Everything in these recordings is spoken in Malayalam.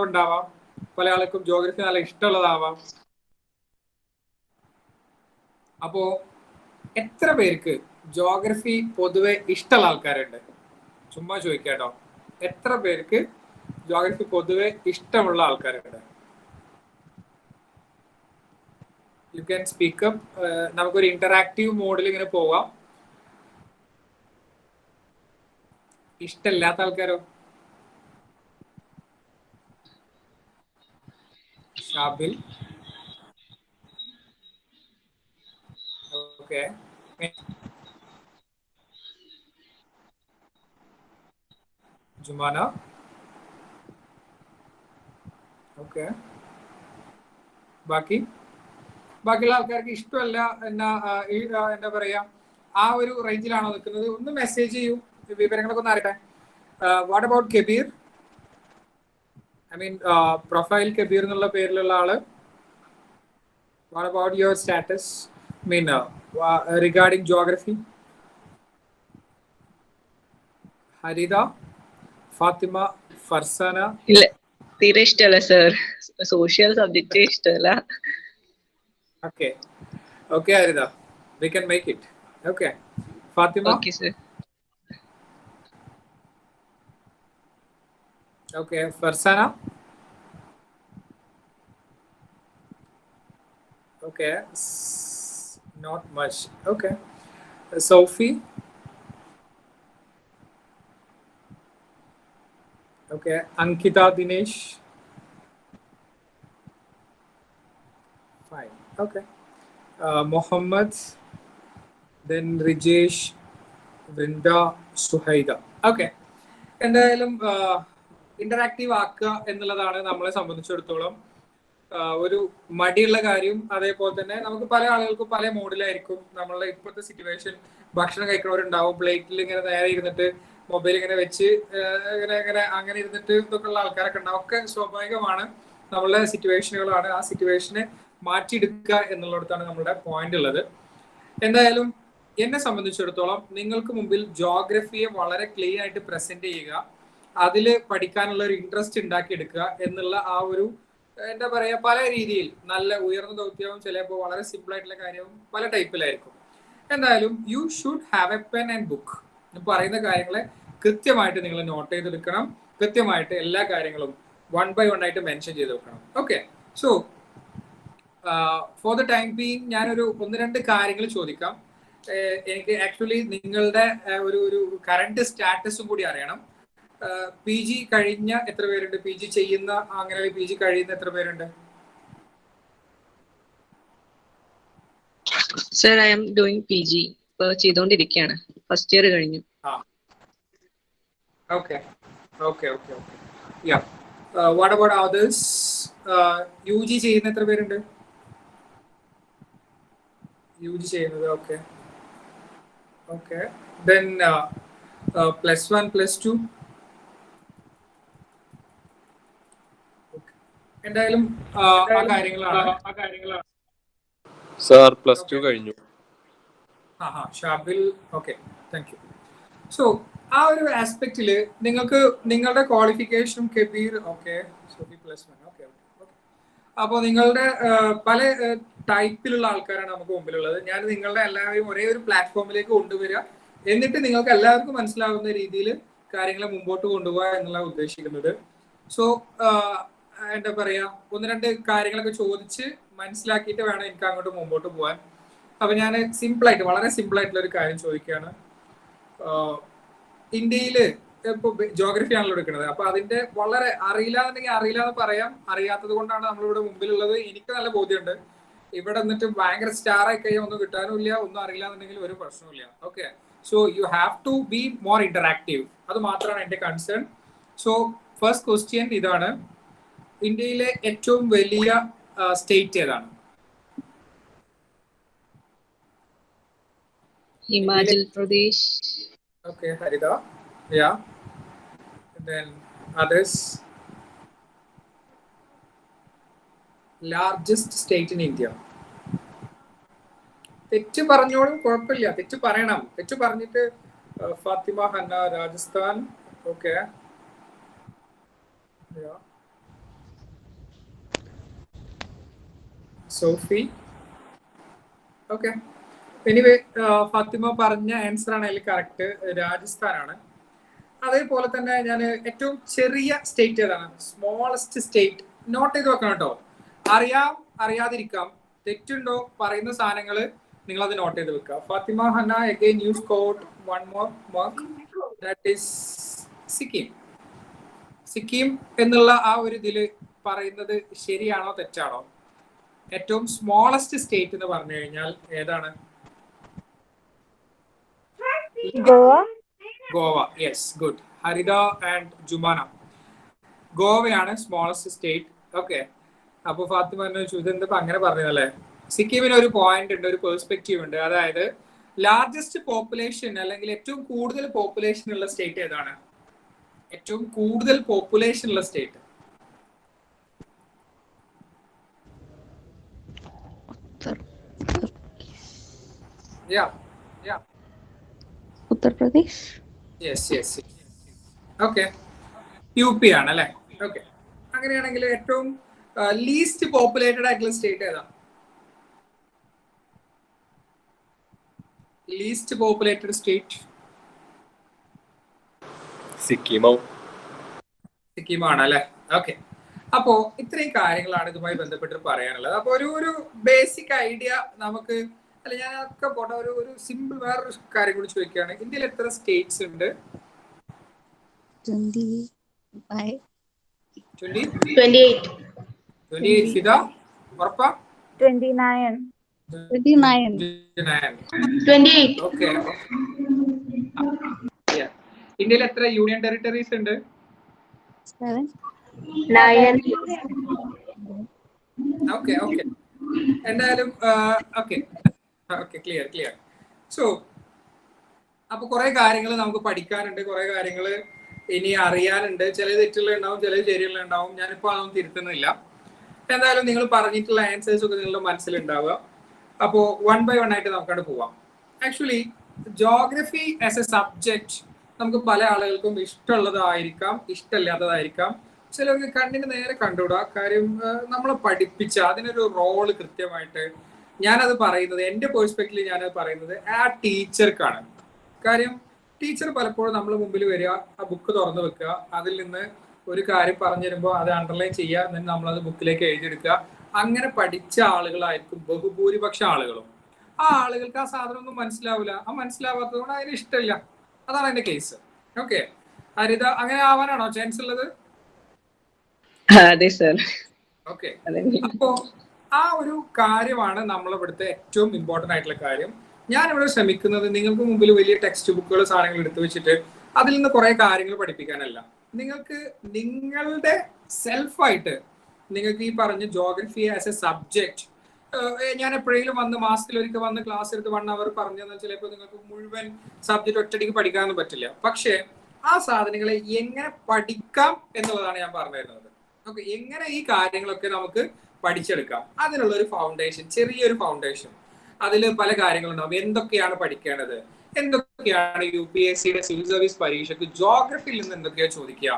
ഉണ്ടാവാം, പല ആൾക്കും ജോഗ്രഫി നല്ല ഇഷ്ടമുള്ളതാവാം. അപ്പോ എത്ര പേർക്ക് ജോഗ്രഫി പൊതുവെ ഇഷ്ടമുള്ള ആൾക്കാരുണ്ട്? ചുമ്മാ ചോദിക്കാട്ടോ, എത്ര പേർക്ക് ജോഗ്രഫി പൊതുവെ ഇഷ്ടമുള്ള ആൾക്കാരുണ്ട്? You can speak up. നമുക്കൊരു ഇന്ററാക്റ്റീവ് മോഡിൽ ഇങ്ങനെ പോവാം. ഇഷ്ടമില്ലാത്ത ആൾക്കാരോ? ഷാബിൽ. ഓക്കെ. ജുമാന. ഓക്കെ. ബാക്കിയുള്ള ആൾക്കാർക്ക് ഇഷ്ടമല്ല എന്താ പറയാ, ആ ഒരു റേഞ്ചിലാണോ നിൽക്കുന്നത്? ഒന്ന് മെസ്സേജ് ചെയ്യൂ, വിവരങ്ങളൊക്കെ ഒന്ന് അറിയട്ടെ. What about Kabir? I mean profile Kabir എന്നുള്ള പേരിലുള്ള ആള്. What about your status mean regarding geography? Haritha, Fathima, Farsana. ഇല്ല, തീരെ ഇഷ്ടമല്ല സർ, സോഷ്യൽ സബ്ജക്റ്റ് ഇഷ്ടമല്ല. Okay okay Haritha, we can make it. Okay Fathima. Okay sir. Okay Farsana. Okay, not much. Okay, Sophie. Okay, Ankita, Dinesh. Fine. Okay. Mohammed. Then Rijesh, Vrinda, Suhaida. Okay. എന്തായാലും ഇന്ററാക്റ്റീവ് ആക്കുക എന്നുള്ളതാണ് നമ്മളെ സംബന്ധിച്ചിടത്തോളം ഒരു മടിയുള്ള കാര്യം. അതേപോലെ തന്നെ നമുക്ക് പല ആളുകൾക്കും പല മോഡിലായിരിക്കും. നമ്മളുടെ ഇപ്പോഴത്തെ സിറ്റുവേഷൻ, ഭക്ഷണം കഴിക്കുന്നവരുണ്ടാവും, പ്ലേറ്റിൽ ഇങ്ങനെ നേരെ ഇരുന്നിട്ട് മൊബൈൽ ഇങ്ങനെ വെച്ച് അങ്ങനെ ഇരുന്നിട്ട് ഇതൊക്കെ ഉള്ള ആൾക്കാരൊക്കെ ഉണ്ടാവും. ഒക്കെ സ്വാഭാവികമാണ്, നമ്മളുടെ സിറ്റുവേഷനുകളാണ്. ആ സിറ്റുവേഷനെ മാറ്റിയെടുക്കുക എന്നുള്ളിടത്താണ് നമ്മുടെ പോയിന്റ് ഉള്ളത്. എന്തായാലും എന്നെ സംബന്ധിച്ചിടത്തോളം നിങ്ങൾക്ക് മുമ്പിൽ ജോഗ്രഫിയെ വളരെ ക്ലീൻ ആയിട്ട് പ്രസന്റ് ചെയ്യുക, അതിൽ പഠിക്കാനുള്ള ഒരു ഇൻട്രസ്റ്റ് ഉണ്ടാക്കിയെടുക്കുക എന്നുള്ള ആ ഒരു എന്താ പറയാ, പല രീതിയിൽ നല്ല ഉയർന്ന ദൗത്യവും ചിലപ്പോൾ വളരെ സിമ്പിൾ ആയിട്ടുള്ള കാര്യവും പല ടൈപ്പിലായിരിക്കും. എന്തായാലും you should have A pen and book. പറയുന്ന കാര്യങ്ങളെ കൃത്യമായിട്ട് നിങ്ങൾ നോട്ട് ചെയ്തെടുക്കണം. കൃത്യമായിട്ട് എല്ലാ കാര്യങ്ങളും 1 by 1 ആയിട്ട് മെൻഷൻ ചെയ്ത് വെക്കണം. Okay, so for the time being ഞാനൊരു 1-2 കാര്യങ്ങൾ ചോദിക്കാം. എനിക്ക് ആക്ച്വലി നിങ്ങളുടെ ഒരു കറണ്ട് സ്റ്റാറ്റസും കൂടി അറിയണം. പി ജി കഴിഞ്ഞ എത്ര പേരുണ്ട്? പി ജി ചെയ്യുന്ന, അങ്ങനെ പി ജി കഴിയുന്ന എത്ര പേരുണ്ട്? Sir, I am doing P G, ഇപ്പൊ ചെയ്തോണ്ടിരിക്കുകയാണ്. ഫസ്റ്റ് ഇയർ കഴിഞ്ഞു. Okay okay okay okay. Ya, what about others? U G ചെയ്യുന്ന എത്ര പേരുണ്ട്? യു ജി ചെയ്യുന്നത്. ഓക്കെ ഓക്കെ. ദെൻ +1 +2? എന്തായാലും ആ കാര്യങ്ങളാണ്. സാർ +2 കഴിഞ്ഞു. Shabil. Okay, thank you. So ആ ഒരു ആസ്പെക്റ്റില് നിങ്ങൾക്ക് നിങ്ങളുടെ ക്വാളിഫിക്കേഷനും കബീർ. ഓക്കെ, +1. Okay okay. അപ്പോൾ നിങ്ങളുടെ പല ടൈപ്പിലുള്ള ആൾക്കാരാണ് നമുക്ക് മുമ്പിലുള്ളത്. ഞാൻ നിങ്ങളുടെ എല്ലാവരെയും ഒരേ ഒരു പ്ലാറ്റ്ഫോമിലേക്ക് കൊണ്ടുവരിക, എന്നിട്ട് നിങ്ങൾക്ക് എല്ലാവർക്കും മനസ്സിലാവുന്ന രീതിയിൽ കാര്യങ്ങളെ മുമ്പോട്ട് കൊണ്ടുപോകുക എന്നുള്ള ഉദ്ദേശിക്കുന്നത്. സോ എന്താ പറയാ, 1-2 കാര്യങ്ങളൊക്കെ ചോദിച്ച് മനസ്സിലാക്കിയിട്ട് വേണം എനിക്ക് അങ്ങോട്ട് മുമ്പോട്ട് പോകാൻ. അപ്പൊ ഞാൻ സിമ്പിളായിട്ട്, വളരെ സിമ്പിളായിട്ടുള്ള ഒരു കാര്യം ചോദിക്കുകയാണ്. ഇന്ത്യയില് ഇപ്പൊ ജോഗ്രഫി ആണല്ലോ എടുക്കുന്നത്. അപ്പൊ അതിന്റെ വളരെ അറിയില്ല എന്നുണ്ടെങ്കിൽ അറിയില്ല എന്ന് പറയാം. അറിയാത്തത് കൊണ്ടാണ് നമ്മളിവിടെ മുമ്പിലുള്ളത്. എനിക്ക് നല്ല ബോധ്യമുണ്ട്. ഇവിടെ എന്നിട്ട് ഭയങ്കര സ്റ്റാർ ആയി കഴിയാൻ ഒന്നും കിട്ടാനും ഇല്ല, ഒന്നും അറിയില്ല എന്നുണ്ടെങ്കിൽ ഒരു പ്രശ്നമില്ല. Okay, so you have to be more interactive. അത് മാത്രമാണ് എന്റെ കൺസേൺ. സോ ഫസ്റ്റ് ക്വസ്റ്റ്യൻ ഇതാണ്: ഇന്ത്യയിലെ ഏറ്റവും വലിയ സ്റ്റേറ്റ് ഏതാണ്? Himachal Pradesh. Okay Haritha. Yeah, then others. Largest state in India. തെറ്റ് പറഞ്ഞോളും, കുഴപ്പമില്ല, തെറ്റ് പറയണം. തെറ്റ് പറഞ്ഞിട്ട് Fathima Hanna, Rajasthan. Okay, Sophie. Okay, anyway Fathima പറഞ്ഞ ആൻസർ ആണ് അതിൽ കറക്റ്റ്, രാജസ്ഥാനാണ്. അതേപോലെ തന്നെ ഞാൻ ഏറ്റവും ചെറിയ സ്റ്റേറ്റ് ഏതാണ്, സ്മോളസ്റ്റ് സ്റ്റേറ്റ് നോട്ട് ചെയ്ത് വെക്കണം കേട്ടോ. അറിയാതിരിക്കാം, തെറ്റുണ്ടോ പറയുന്ന സാധനങ്ങൾ നിങ്ങൾ അത് നോട്ട് ചെയ്ത് വെക്കുക. Fathima Hanna again you scored one more mark, that is Sikkim. Sikkim എന്നുള്ള ആ ഒരു ഇതില് പറയുന്നത് ശരിയാണോ തെറ്റാണോ? ഏറ്റവും സ്മോളസ്റ്റ് സ്റ്റേറ്റ് എന്ന് പറഞ്ഞു കഴിഞ്ഞാൽ ഏതാണ്? Goa. Yes, good. Haritha and Jumana, ഗോവയാണ് സ്മോളസ്റ്റ് സ്റ്റേറ്റ്. ഓക്കെ, അപ്പൊ ഫാത്തിമ ഇതെന്തിപ്പോ അങ്ങനെ പറഞ്ഞതല്ലേ? സിക്കിമിന് ഒരു പോയിന്റ് ഉണ്ട്, ഒരു പെർസ്പെക്റ്റീവ് ഉണ്ട്. അതായത് ലാർജസ്റ്റ് പോപ്പുലേഷൻ അല്ലെങ്കിൽ ഏറ്റവും കൂടുതൽ പോപ്പുലേഷൻ ഉള്ള സ്റ്റേറ്റ് ഏതാണ്? ഏറ്റവും കൂടുതൽ പോപ്പുലേഷൻ ഉള്ള state Uttar Pradesh. Yes. Okay, U P ആണ് അല്ലെ? ഓക്കെ, അങ്ങനെയാണെങ്കിൽ ഏറ്റവും ലീസ്റ്റ് പോപ്പുലേറ്റഡ് ആയിട്ടുള്ള സ്റ്റേറ്റ് ഏതാ? ലീസ്റ്റ് പോപ്പുലേറ്റഡ് സ്റ്റേറ്റ് സിക്കിമാണ് അല്ലെ? ഓക്കെ, അപ്പോ ഇത്രയും കാര്യങ്ങളാണ് ഇതുമായി ബന്ധപ്പെട്ട് പറയാനുള്ളത്. അപ്പൊ ഒരു ബേസിക് ഐഡിയ നമുക്ക്, അല്ല ഞാനൊക്കെ പോട്ടെ, ഒരു സിമ്പിൾ വേറൊരു കാര്യം കൂടി ചോദിക്കുകയാണ്. ഇന്ത്യയിൽ എത്ര സ്റ്റേറ്റ്സ് ഉണ്ട്? 28. ഫിദ ഉറപ്പാ? 29. ഓക്കെ. ഇന്ത്യയിൽ എത്ര യൂണിയൻ ടെറിട്ടറീസ് ഉണ്ട്? 9. ഓക്കെ. എന്തായാലും ഓക്കെ, ക്ലിയർ. സോ അപ്പൊ കുറെ കാര്യങ്ങൾ നമുക്ക് പഠിക്കാനുണ്ട്, കുറെ കാര്യങ്ങൾ ഇനി അറിയാനുണ്ട്. ചില തെറ്റുകളുണ്ടാവും, ചില ശരികളുണ്ടാവും. ഞാനിപ്പോ അതൊന്നും തിരുത്തുന്നില്ല. എന്തായാലും നിങ്ങൾ പറഞ്ഞിട്ടുള്ള ആൻസേഴ്സ് ഒക്കെ നിങ്ങളുടെ മനസ്സിലുണ്ടാവുക. അപ്പോൾ 1 by 1 ആയിട്ട് നമുക്കവിടെ പോവാം. Actually geography as A subject നമുക്ക് പല ആളുകൾക്കും ഇഷ്ടമുള്ളതായിരിക്കാം, ഇഷ്ടമില്ലാത്തതായിരിക്കാം. ചിലർക്ക് കണ്ണിന് നേരെ കണ്ടുകൂടാ. കാര്യം നമ്മളെ പഠിപ്പിച്ച അതിനൊരു റോള് കൃത്യമായിട്ട്, ഞാനത് പറയുന്നത് എൻ്റെ പേഴ്സ്പെക്റ്റീവിൽ ഞാനത് പറയുന്നത് ആ ടീച്ചർക്കാണ്. കാര്യം ടീച്ചർ പലപ്പോഴും നമ്മളെ മുമ്പിൽ വരിക, ആ ബുക്ക് തുറന്നു വെക്കുക, അതിൽ നിന്ന് ഒരു കാര്യം പറഞ്ഞു തരുമ്പോൾ അത് അണ്ടർലൈൻ ചെയ്യുക, എന്നിട്ട് നമ്മളത് ബുക്കിലേക്ക് എഴുതിയെടുക്കുക. അങ്ങനെ പഠിച്ച ആളുകളായിരിക്കും ബഹുഭൂരിപക്ഷം ആളുകളും. ആ ആളുകൾക്ക് ആ സാധനം ഒന്നും മനസ്സിലാവില്ല. ആ മനസ്സിലാവാത്തത് കൊണ്ട് അതിന് ഇഷ്ടമില്ല. അതാണ് എന്റെ കേസ്. ഓക്കെ, ഹരിത അങ്ങനെ ആവാനാണോ ചാൻസ് ഉള്ളത്? അതെ സർ. ഓക്കെ, അപ്പോ ആ ഒരു കാര്യമാണ് നമ്മളിവിടുത്തെ ഏറ്റവും ഇമ്പോർട്ടന്റ് ആയിട്ടുള്ള കാര്യം. ഞാൻ ഇവിടെ ശ്രമിക്കുന്നത് നിങ്ങൾക്ക് മുമ്പിൽ വലിയ ടെക്സ്റ്റ് ബുക്കുകൾ സാധനങ്ങൾ എടുത്തു വെച്ചിട്ട് അതിൽ നിന്ന് കുറെ കാര്യങ്ങൾ പഠിപ്പിക്കാനല്ല. നിങ്ങൾക്ക് നിങ്ങളുടെ സെൽഫായിട്ട് നിങ്ങൾക്ക് ഈ പറഞ്ഞ ജോഗ്രഫി ആസ് എ സബ്ജക്ട്, ഞാൻ എപ്പോഴെങ്കിലും വന്ന് മാസത്തിലൊരിക്കൽ വന്ന് ക്ലാസ് എടുത്ത് 1 hour പറഞ്ഞു തന്നാൽ ചിലപ്പോൾ നിങ്ങൾക്ക് മുഴുവൻ സബ്ജക്ട് ഒറ്റടിക്ക് പഠിക്കാനൊന്നും പറ്റില്ല. പക്ഷെ ആ സാധനങ്ങളെ എങ്ങനെ പഠിക്കാം എന്നുള്ളതാണ് ഞാൻ പറഞ്ഞു തരുന്നത്. ഓക്കെ, എങ്ങനെ ഈ കാര്യങ്ങളൊക്കെ നമുക്ക് പഠിച്ചെടുക്കാം, അതിനുള്ള ഒരു ഫൗണ്ടേഷൻ, ചെറിയൊരു ഫൗണ്ടേഷൻ. അതിൽ പല കാര്യങ്ങളുണ്ടാവും. എന്തൊക്കെയാണ് പഠിക്കേണ്ടത്, എന്തൊക്കെയാണ് UPSCയുടെ സിവിൽ സർവീസ് പരീക്ഷയ്ക്ക് ജോഗ്രഫിയിൽ നിന്ന് എന്തൊക്കെയാണ് ചോദിക്കുക,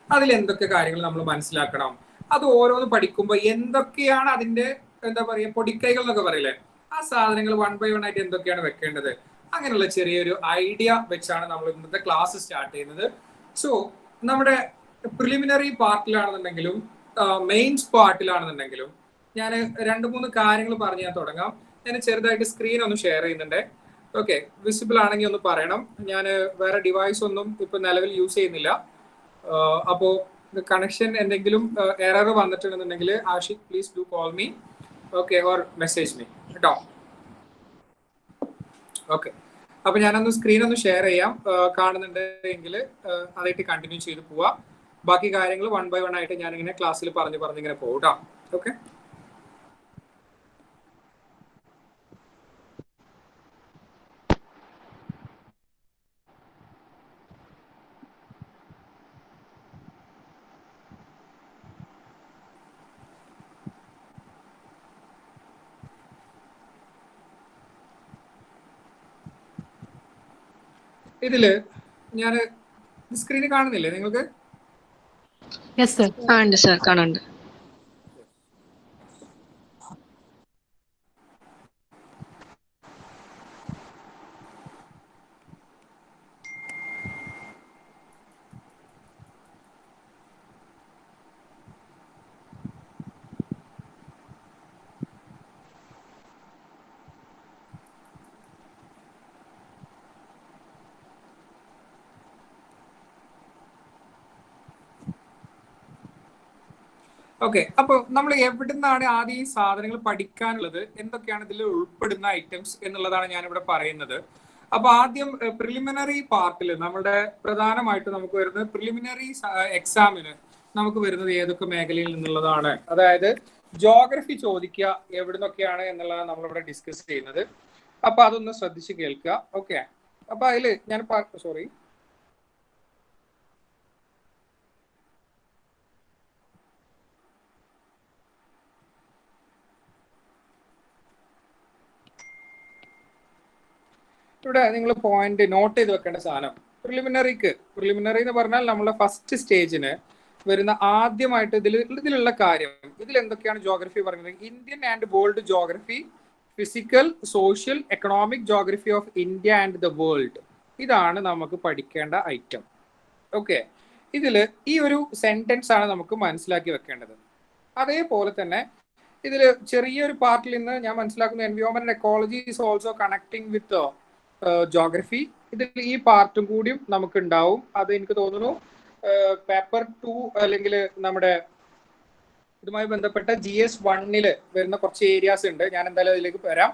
അതിൽ എന്തൊക്കെ കാര്യങ്ങൾ നമ്മൾ മനസ്സിലാക്കണം, അത് ഓരോന്ന് പഠിക്കുമ്പോൾ എന്തൊക്കെയാണ് അതിന്റെ എന്താ പറയുക പൊടിക്കൈകൾ എന്നൊക്കെ പറയില്ലേ, ആ സാധനങ്ങൾ 1 by 1 ആയിട്ട് എന്തൊക്കെയാണ് വെക്കേണ്ടത്, അങ്ങനെയുള്ള ചെറിയൊരു ഐഡിയ വെച്ചാണ് നമ്മൾ ഇന്നത്തെ ക്ലാസ് സ്റ്റാർട്ട് ചെയ്യുന്നത്. സോ നമ്മുടെ പ്രിലിമിനറി പാർട്ടിലാണെന്നുണ്ടെങ്കിലും മെയിൻസ് പാർട്ടിലാണെന്നുണ്ടെങ്കിലും ഞാൻ 2-3 കാര്യങ്ങൾ പറഞ്ഞ് ഞാൻ തുടങ്ങാം. ഞാൻ ചെറുതായിട്ട് സ്ക്രീൻ ഒന്ന് ഷെയർ ചെയ്യുന്നുണ്ട്. ഓക്കെ, വിസിബിൾ ആണെങ്കിൽ ഒന്ന് പറയണം. ഞാൻ വേറെ ഡിവൈസ് ഒന്നും ഇപ്പൊ നിലവിൽ യൂസ് ചെയ്യുന്നില്ല. അപ്പോൾ കണക്ഷൻ എന്തെങ്കിലും എറർ വന്നിട്ടുണ്ടെന്നുണ്ടെങ്കിൽ Ashiq please do call me, okay, or message me കേട്ടോ. ഓക്കെ, അപ്പൊ ഞാനൊന്ന് സ്ക്രീൻ ഒന്ന് ഷെയർ ചെയ്യാം. കാണുന്നുണ്ട് എങ്കിൽ അതായിട്ട് കണ്ടിന്യൂ ചെയ്ത് പോവാം. ബാക്കി കാര്യങ്ങൾ 1 by 1 ആയിട്ട് ഞാനിങ്ങനെ ക്ലാസ്സിൽ പറഞ്ഞിങ്ങനെ പോകും കേട്ടോ. ഓക്കെ, ഇതില് ഞാൻ സ്ക്രീനിൽ കാണുന്നില്ലേ നിങ്ങൾക്ക്? ഉണ്ട് സർ, കാണുന്നുണ്ട്. ഓക്കെ, അപ്പൊ നമ്മൾ എവിടുന്നാണ് ആദ്യം ഈ സാധനങ്ങൾ പഠിക്കാനുള്ളത്, എന്തൊക്കെയാണ് ഇതിൽ ഉൾപ്പെടുന്ന ഐറ്റംസ് എന്നുള്ളതാണ് ഞാനിവിടെ പറയുന്നത്. അപ്പൊ ആദ്യം പ്രിലിമിനറി പാർട്ടിൽ നമ്മുടെ പ്രധാനമായിട്ട് നമുക്ക് വരുന്നത് പ്രിലിമിനറി എക്സാമിന് നമുക്ക് വരുന്നത് ഏതൊക്കെ മേഖലയിൽ നിന്നുള്ളതാണ്, അതായത് ജോഗ്രഫി ചോദിക്കുക എവിടുന്നൊക്കെയാണ് എന്നുള്ളതാണ് നമ്മളിവിടെ ഡിസ്കസ് ചെയ്യുന്നത്. അപ്പൊ അതൊന്ന് ശ്രദ്ധിച്ച് കേൾക്കുക. ഓക്കെ, അപ്പൊ അതില് ഞാൻ സോറി ഇവിടെ നിങ്ങൾ പോയിന്റ് നോട്ട് ചെയ്ത് വെക്കേണ്ട സാധനം, പ്രിലിമിനറി എന്ന് പറഞ്ഞാൽ നമ്മളെ ഫസ്റ്റ് സ്റ്റേജിന് വരുന്ന ആദ്യമായിട്ട് ഇതിലുള്ള കാര്യം, ഇതിൽ എന്തൊക്കെയാണ് ജോഗ്രഫി പറയുന്നത്? Indian and world geography, physical, social, economic geography of India and the world. ഇതാണ് നമുക്ക് പഠിക്കേണ്ട ഐറ്റം. ഓക്കെ, ഇതില് ഈ ഒരു സെന്റൻസ് ആണ് നമുക്ക് മനസ്സിലാക്കി വെക്കേണ്ടത്. അതേപോലെ തന്നെ ഇതിൽ ചെറിയൊരു പാർട്ടിൽ നിന്ന് ഞാൻ മനസ്സിലാക്കുന്ന environment ecology is also connecting with geography. ഇതിൽ ഈ പാർട്ടും കൂടിയും നമുക്ക് ഉണ്ടാവും. അത് എനിക്ക് തോന്നുന്നു പേപ്പർ 2 അല്ലെങ്കിൽ നമ്മുടെ ഇതുമായി ബന്ധപ്പെട്ട GS1 വരുന്ന കുറച്ച് ഏരിയാസ് ഉണ്ട്. ഞാൻ എന്തായാലും അതിലേക്ക് വരാം.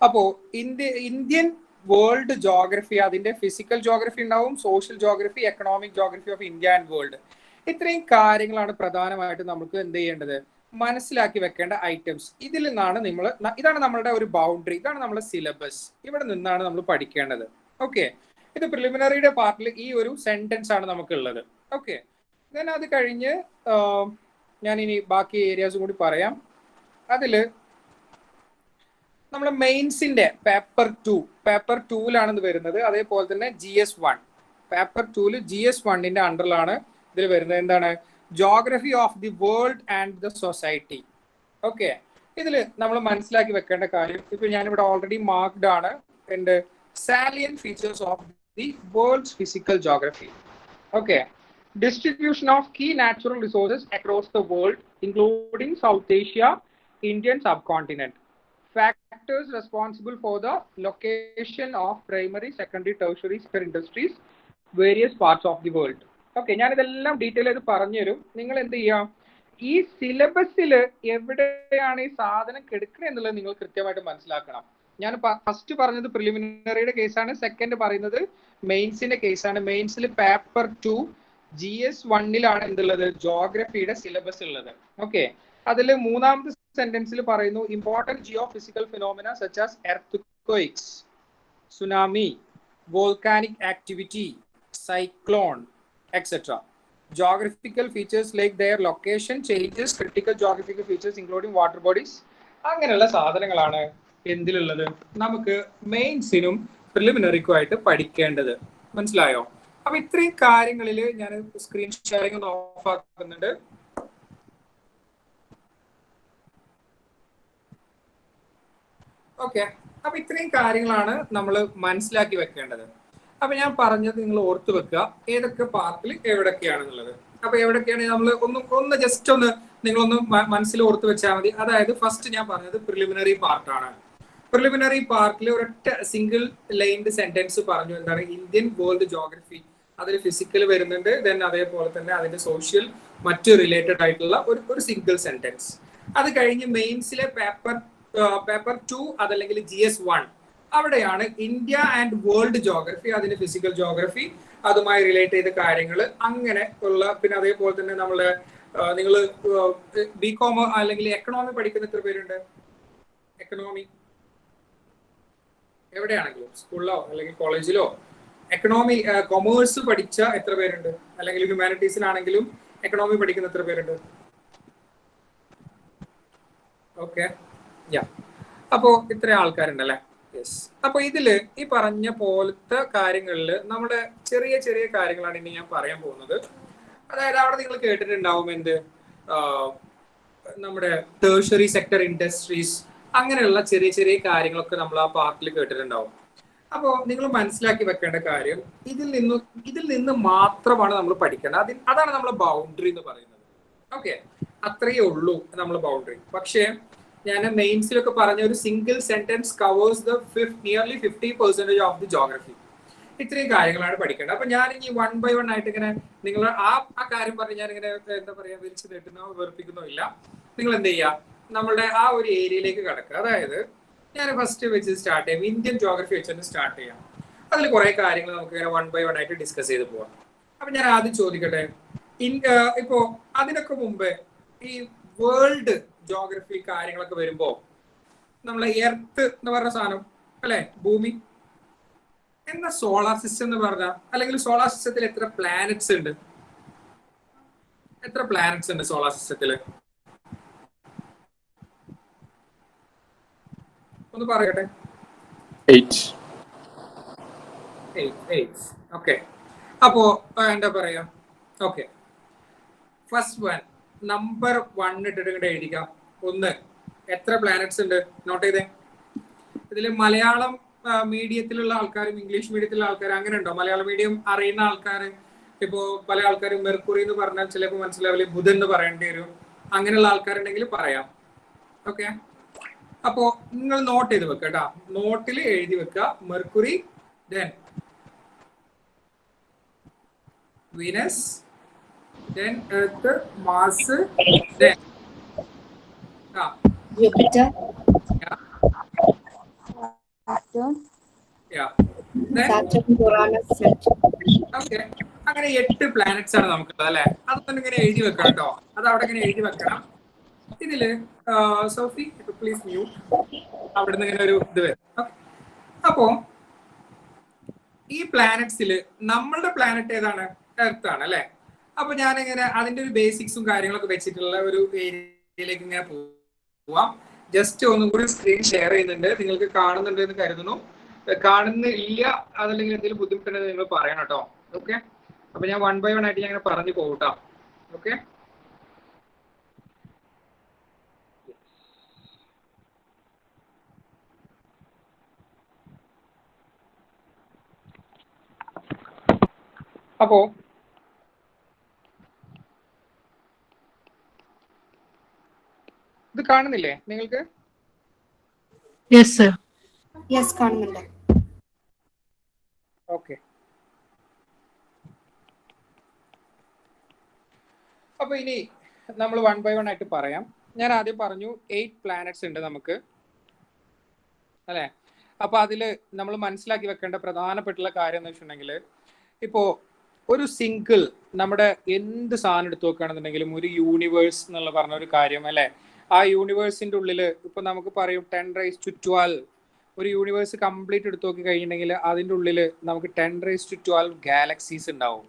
അപ്പോ ഇന്ത്യൻ വേൾഡ് ജോഗ്രഫി, അതിന്റെ ഫിസിക്കൽ ജോഗ്രഫി ഉണ്ടാവും, social geography, economic geography of India and world. ഇത്രയും കാര്യങ്ങളാണ് പ്രധാനമായിട്ട് നമുക്ക് എന്ത് ചെയ്യേണ്ടത്, മനസ്സിലാക്കി വെക്കേണ്ട ഐറ്റംസ്. ഇതിൽ നിന്നാണ് ഇതാണ് നമ്മളുടെ ഒരു ബൗണ്ടറി, ഇതാണ് നമ്മുടെ സിലബസ്. ഇവിടെ നിന്നാണ് നമ്മൾ പഠിക്കേണ്ടത്. ഓക്കെ, ഇത് പ്രിലിമിനറിയുടെ പാർട്ടിൽ ഈ ഒരു സെന്റൻസ് ആണ് നമുക്കുള്ളത്. ഓക്കെ, ഞാൻ അത് കഴിഞ്ഞ് ഞാൻ ഇനി ബാക്കി ഏരിയാസും കൂടി പറയാം. അതില് നമ്മുടെ മെയിൻസിന്റെ പേപ്പർ 2ലാണ് ഇത് വരുന്നത്. അതേപോലെ തന്നെ GS1 പേപ്പർ 2 GS1 അണ്ടറിലാണ് ഇതിൽ വരുന്നത്. എന്താണ്? Geography of the world and the society. Okay, ഇതിൽ നമ്മൾ മനസ്സിലാക്കി വെക്കേണ്ട കാര്യം, ഇപ്പൊ ഞാനിവിടെ ഓൾറെഡി മാർക്ക്ഡ് ആണ് എൻ്റെ salient features of the worlds physical geography. Okay, distribution of key natural resources across the world, including South Asia, Indian subcontinent. Factors responsible for the location of primary, secondary, tertiary sector industries, various parts of the world. Okay, ഞാനിതെല്ലാം ഡീറ്റെയിൽ ആയിട്ട് പറഞ്ഞുതരും. നിങ്ങൾ എന്ത് ചെയ്യാം, ഈ സിലബസിൽ എവിടെയാണ് ഈ സാധനം കിടക്കുന്നത് എന്നുള്ളത് നിങ്ങൾ കൃത്യമായിട്ട് മനസ്സിലാക്കണം. ഞാൻ ഫസ്റ്റ് പറഞ്ഞത് പ്രിലിമിനറിയുടെ കേസാണ്, സെക്കൻഡ് പറയുന്നത് മെയിൻസിന്റെ കേസാണ്. മെയിൻസിൽ പേപ്പർ 2 GS1 എന്തുള്ളത്, ജോഗ്രഫിയുടെ സിലബസ് ഉള്ളത്. ഓക്കെ, അതിൽ മൂന്നാമത്തെ സെന്റൻസിൽ പറയുന്നു important geophysical phenomena such as earthquakes, tsunami, volcanic activity, cyclone, etc. Geographical features like their location changes, critical geographical features including water bodies. അങ്ങനെയുള്ള സാധനങ്ങളാണ് എന്തിലുള്ളത്, നമുക്ക് മെയിൻസിനും പ്രിലിമിനറിക്കും ആയിട്ട് പഠിക്കേണ്ടത്. മനസ്സിലായോ? അപ്പൊ ഇത്രയും കാര്യങ്ങളിൽ ഞാൻ സ്ക്രീൻ ഷെയറിംഗ് ഒന്ന് ഓഫ് ആക്കുന്നുണ്ട്. ഓക്കെ, അപ്പൊ ഇത്രയും കാര്യങ്ങളാണ് നമ്മൾ മനസ്സിലാക്കി വെക്കേണ്ടത്. അപ്പൊ ഞാൻ പറഞ്ഞത് നിങ്ങൾ ഓർത്തു വെക്കുക, ഏതൊക്കെ പാർട്ടിൽ എവിടൊക്കെയാണെന്നുള്ളത്. അപ്പൊ എവിടൊക്കെയാണ് നമ്മൾ ഒന്ന് ജസ്റ്റ് ഒന്ന് നിങ്ങളൊന്ന് മനസ്സിൽ ഓർത്തു വെച്ചാൽ മതി. അതായത് ഫസ്റ്റ് ഞാൻ പറഞ്ഞത് പ്രിലിമിനറി പാർട്ടാണ്. പ്രിലിമിനറി പാർട്ടിൽ ഒരൊറ്റ സിംഗിൾ ലൈൻഡ് സെന്റൻസ് പറഞ്ഞു. എന്താണ്? Indian world geography. അതിൽ ഫിസിക്കൽ വരുന്നുണ്ട്, ദെൻ അതേപോലെ തന്നെ അതിന്റെ സോഷ്യൽ മറ്റ് റിലേറ്റഡ് ആയിട്ടുള്ള ഒരു സിംഗിൾ സെന്റൻസ്. അത് കഴിഞ്ഞ് മെയിൻസിലെ പേപ്പർ 2 അതല്ലെങ്കിൽ GS1 അവിടെയാണ് ഇന്ത്യ ആൻഡ് വേൾഡ് ജോഗ്രഫി, അതിന് ഫിസിക്കൽ ജോഗ്രഫി, അതുമായി റിലേറ്റ് ചെയ്ത കാര്യങ്ങൾ അങ്ങനെ ഉള്ള. പിന്നെ അതേപോലെ തന്നെ നമ്മള് നിങ്ങൾ BCom അല്ലെങ്കിൽ എക്കണോമി പഠിക്കുന്ന എത്ര പേരുണ്ട്? എക്കണോമി എവിടെയാണെങ്കിലും സ്കൂളിലോ അല്ലെങ്കിൽ കോളേജിലോ എക്കണോമി കൊമേഴ്സ് പഠിച്ച എത്ര പേരുണ്ട്? അല്ലെങ്കിൽ ഹ്യൂമാനിറ്റീസിലാണെങ്കിലും എക്കണോമി പഠിക്കുന്ന എത്ര പേരുണ്ട്? ഓക്കെ, അപ്പോ ഇത്ര ആൾക്കാരുണ്ടല്ലേ? യെസ്. അപ്പൊ ഇതില് ഈ പറഞ്ഞ പോലത്തെ കാര്യങ്ങളിൽ നമ്മുടെ ചെറിയ ചെറിയ കാര്യങ്ങളാണ് ഇനി ഞാൻ പറയാൻ പോകുന്നത്. അതായത് അവിടെ നിങ്ങൾ കേട്ടിട്ടുണ്ടാവും എന്ത്, നമ്മുടെ ടേഴ്സറി സെക്ടർ ഇൻഡസ്ട്രീസ്, അങ്ങനെയുള്ള ചെറിയ ചെറിയ കാര്യങ്ങളൊക്കെ നമ്മൾ ആ പാർട്ടിൽ കേട്ടിട്ടുണ്ടാവും. അപ്പോൾ നിങ്ങൾ മനസ്സിലാക്കി വെക്കേണ്ട കാര്യം, ഇതിൽ നിന്ന് മാത്രമാണ് നമ്മൾ പഠിക്കേണ്ടത്. അതാണ് നമ്മളെ ബൗണ്ടറി എന്ന് പറയുന്നത്. ഓക്കെ, അത്രയേ ഉള്ളൂ നമ്മളെ ബൗണ്ടറി. പക്ഷേ ഞാൻ മെയിൻസിലൊക്കെ പറഞ്ഞ ഒരു single sentence covers the nearly 50% of the geography. ഇത്രയും കാര്യങ്ങളാണ് പഠിക്കേണ്ടത്. അപ്പൊ ഞാൻ ഇനി 1 by 1 ആയിട്ട് ഇങ്ങനെ നിങ്ങൾ ആ കാര്യം പറഞ്ഞ് ഞാൻ ഇങ്ങനെ എന്താ പറയാ വിളിച്ചു നീട്ടുന്നോ വെറുപ്പിക്കുന്നോ ഇല്ല. നിങ്ങൾ എന്ത് ചെയ്യുക, നമ്മളുടെ ആ ഒരു ഏരിയയിലേക്ക് കടക്കുക. അതായത് ഞാൻ ഫസ്റ്റ് വെച്ച് സ്റ്റാർട്ട് ചെയ്യാം, ഇന്ത്യൻ ജോഗ്രഫി വെച്ച് സ്റ്റാർട്ട് ചെയ്യാം. അതിൽ കുറെ കാര്യങ്ങൾ നമുക്ക് ഇങ്ങനെ 1 by 1 ആയിട്ട് ഡിസ്കസ് ചെയ്ത് പോവാം. അപ്പൊ ഞാൻ ആദ്യം ചോദിക്കട്ടെ, ഇപ്പോ അതിനൊക്കെ മുമ്പ് ഈ വേൾഡ് ജോഗ്രഫി കാര്യങ്ങളൊക്കെ വരുമ്പോ നമ്മളെ എർത്ത് എന്ന് പറഞ്ഞ സാധനം അല്ലെ, ഭൂമി എന്താ സോളാർ സിസ്റ്റം എന്ന് പറഞ്ഞ, അല്ലെങ്കിൽ സോളാർ സിസ്റ്റത്തിൽ എത്ര പ്ലാനറ്റ്സ് ഉണ്ട്? എത്ര പ്ലാനറ്റ്സ് ഉണ്ട് സോളാർ സിസ്റ്റത്തില്? ഒന്ന് പറയട്ടെ. 8. ഓക്കെ. അപ്പോ എന്താ പറയാ, ഓക്കെ, ഫസ്റ്റ് വൺ നമ്പർ 1 ഇട്ടിട്ട് ഇങ്ങോട്ട് എഴുതിക്കാം. 1 എത്ര പ്ലാനറ്റ്സ് ഉണ്ട്? നോട്ട് ചെയ്തേ. ഇതിൽ മലയാളം മീഡിയത്തിലുള്ള ആൾക്കാരും ഇംഗ്ലീഷ് മീഡിയത്തിലുള്ള ആൾക്കാരും അങ്ങനെ ഉണ്ടോ? മലയാളം മീഡിയം അറിയുന്ന ആൾക്കാർ ഇപ്പോ പല ആൾക്കാരും മെർക്കുറി എന്ന് പറഞ്ഞാൽ ചിലപ്പോൾ മനസ്സിലാവില്ല, ബുധൻ എന്ന് പറയേണ്ടി വരും. അങ്ങനെയുള്ള ആൾക്കാരുണ്ടെങ്കിൽ പറയാം. ഓക്കെ, അപ്പോ നിങ്ങൾ നോട്ട് ചെയ്ത് വെക്കുക കേട്ടോ. നോട്ടിൽ എഴുതി വെക്കുക Mercury, then Venus, then earth, mars, then Jupiter, Saturn, Uranus, okay. അങ്ങനെ 8 പ്ലാനറ്റ്സ് ആണ് നമുക്കുള്ളത് അല്ലെ. അതൊന്നും ഇങ്ങനെ എഴുതി വെക്കണം കേട്ടോ. അത് അവിടെ ഇങ്ങനെ എഴുതി വെക്കണം. ഇതില് സോഫി പ്ലീസ് മ്യൂട്ട്. അവിടെ നിന്ന് ഇങ്ങനെ ഒരു ഇത് വരും. അപ്പോ ഈ പ്ലാനറ്റ്സിൽ നമ്മളുടെ പ്ലാനറ്റ് ഏതാണ്? എർത്ത് ആണ് അല്ലെ. അപ്പൊ ഞാനിങ്ങനെ അതിന്റെ ഒരു ബേസിക്സും കാര്യങ്ങളൊക്കെ വെച്ചിട്ടുള്ള ഒരു ഏരിയയിലേക്ക് ഇങ്ങനെ പോവാം. ജസ്റ്റ് ഒന്നും കൂടി സ്ക്രീൻ ഷെയർ ചെയ്യുന്നുണ്ട്. നിങ്ങൾക്ക് കാണുന്നുണ്ട് എന്ന് കരുതുന്നു. കാണുന്നില്ല അതല്ലെങ്കിൽ എന്തെങ്കിലും ബുദ്ധിമുട്ടുണ്ടെങ്കിൽ നിങ്ങൾ പറയണം കേട്ടോ. ഓക്കെ, അപ്പൊ ഞാൻ 1 by 1 ആയിട്ട് ഞാൻ ഇങ്ങനെ പറഞ്ഞു പോകട്ടോ. ഓക്കെ, അപ്പോ ഇത് കാണുന്നില്ലേ നിങ്ങൾക്ക്? Yes, കാണുന്നുണ്ട്. ഓക്കെ, അപ്പൊ ഇനി നമ്മൾ 1 by 1 ആയിട്ട് പറയാം. ഞാൻ ആദ്യം പറഞ്ഞു 8 പ്ലാനറ്റ്സ് ഉണ്ട് നമുക്ക് അല്ലെ. അപ്പൊ അതില് നമ്മൾ മനസ്സിലാക്കി വെക്കേണ്ട പ്രധാനപ്പെട്ടുള്ള കാര്യം എന്ന് വെച്ചിട്ടുണ്ടെങ്കിൽ, ഇപ്പോ ഒരു സിംഗിൾ നമ്മുടെ എന്ത് സാധനം എടുത്ത് നോക്കുകയാണെന്നുണ്ടെങ്കിലും ഒരു യൂണിവേഴ്സ് എന്നുള്ള പറഞ്ഞ ഒരു കാര്യം അല്ലെ. ആ യൂണിവേഴ്സിന്റെ ഉള്ളില് ഇപ്പൊ നമുക്ക് പറയും 10⁻12 ഒരു യൂണിവേഴ്സ് കംപ്ലീറ്റ് എടുത്ത് നോക്കി കഴിഞ്ഞിട്ടുണ്ടെങ്കിൽ അതിന്റെ ഉള്ളില് നമുക്ക് 10⁻12 ഗാലക്സീസ് ഉണ്ടാവും.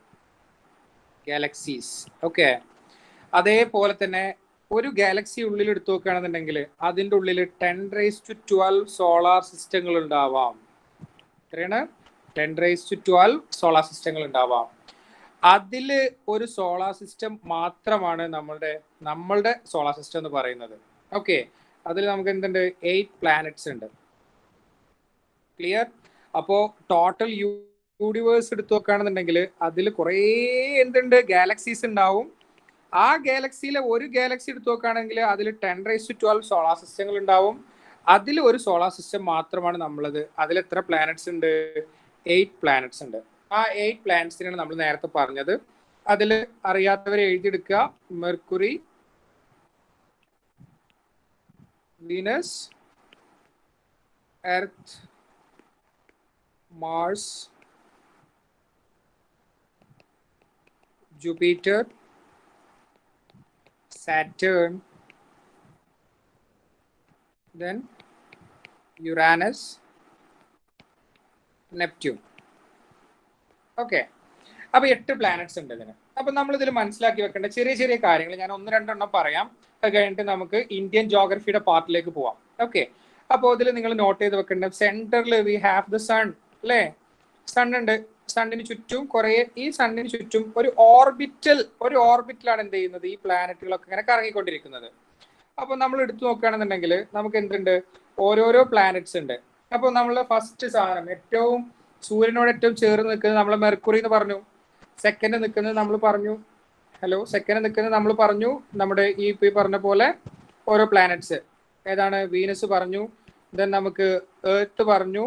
ഗാലക്സീസ്. ഓക്കെ, അതേപോലെ തന്നെ ഒരു ഗാലക്സി ഉള്ളിൽ എടുത്തു നോക്കുകയാണെന്നുണ്ടെങ്കിൽ അതിന്റെ ഉള്ളിൽ 10⁻12 സോളാർ സിസ്റ്റങ്ങൾ ഉണ്ടാവാം. എത്രയാണ്? 10⁻12 സോളാർ സിസ്റ്റങ്ങൾ ഉണ്ടാവാം. അതില് ഒരു സോളാർ സിസ്റ്റം മാത്രമാണ് നമ്മളുടെ സോളാർ സിസ്റ്റം എന്ന് പറയുന്നത്. ഓക്കെ, അതിൽ നമുക്ക് എന്തുണ്ട്? 8 പ്ലാനറ്റ്സ് ഉണ്ട്. ക്ലിയർ? അപ്പോ ടോട്ടൽ യൂണിവേഴ്സ് എടുത്തു നോക്കുകയാണെന്നുണ്ടെങ്കിൽ അതിൽ കുറേ എന്തുണ്ട്? ഗാലക്സീസ് ഉണ്ടാവും. ആ ഗാലക്സിയിലെ ഒരു ഗാലക്സി എടുത്തു നോക്കുകയാണെങ്കിൽ അതിൽ 10⁻12 സോളാർ സിസ്റ്റങ്ങൾ ഉണ്ടാവും. അതിൽ ഒരു സോളാർ സിസ്റ്റം മാത്രമാണ് നമ്മളത്. അതിൽ എത്ര പ്ലാനറ്റ്സ് ഉണ്ട്? 8 പ്ലാനറ്റ്സ് ഉണ്ട്. ആ 8 പ്ലാനറ്റ്സിനാണ് നമ്മൾ നേരത്തെ പറഞ്ഞത്. അതിൽ അറിയാത്തവരെ എഴുതിയെടുക്കുക. Mercury, Venus, Earth, Mars, Jupiter, Saturn, then Uranus, Neptune. Okay, അപ്പൊ 8 പ്ലാനറ്റ്സ് ഉണ്ട് ഇതിന്. അപ്പൊ നമ്മൾ ഇതിൽ മനസ്സിലാക്കി വെക്കേണ്ട ചെറിയ ചെറിയ കാര്യങ്ങൾ ഞാൻ 1-2 പറയാം. അത് കഴിഞ്ഞിട്ട് നമുക്ക് ഇന്ത്യൻ ജോഗ്രഫിയുടെ പാർട്ടിലേക്ക് പോവാം. ഓക്കെ, അപ്പോൾ ഇതിൽ നിങ്ങൾ നോട്ട് ചെയ്ത് വെക്കേണ്ട, സെന്ററിൽ വി ഹാവ് ദ സൺ അല്ലേ. സൺ ഉണ്ട്. സണ്ണിന് ചുറ്റും ഈ സണ്ണിന് ചുറ്റും ഒരു ഓർബിറ്റിലാണ് എന്ത് ചെയ്യുന്നത്? ഈ പ്ലാനറ്റുകളൊക്കെ ഇങ്ങനെ കറങ്ങിക്കൊണ്ടിരിക്കുന്നത്. അപ്പൊ നമ്മൾ എടുത്തു നോക്കുകയാണെന്നുണ്ടെങ്കിൽ നമുക്ക് എന്തുണ്ട്? ഓരോരോ പ്ലാനറ്റ്സ് ഉണ്ട്. അപ്പോൾ നമ്മൾ ഫസ്റ്റ് സാധനം ഏറ്റവും സൂര്യനോട് ഏറ്റവും ചേർന്ന് നിൽക്കുന്നത് നമ്മൾ മെർക്കുറി എന്ന് പറഞ്ഞു. സെക്കൻഡ് നിൽക്കുന്നത് നമ്മൾ പറഞ്ഞു നമ്മുടെ ഈ പറഞ്ഞ പോലെ ഓരോ പ്ലാനറ്റ്സ് ഏതാണ്? വീനസ് പറഞ്ഞു, ദെൻ നമുക്ക് എർത്ത് പറഞ്ഞു,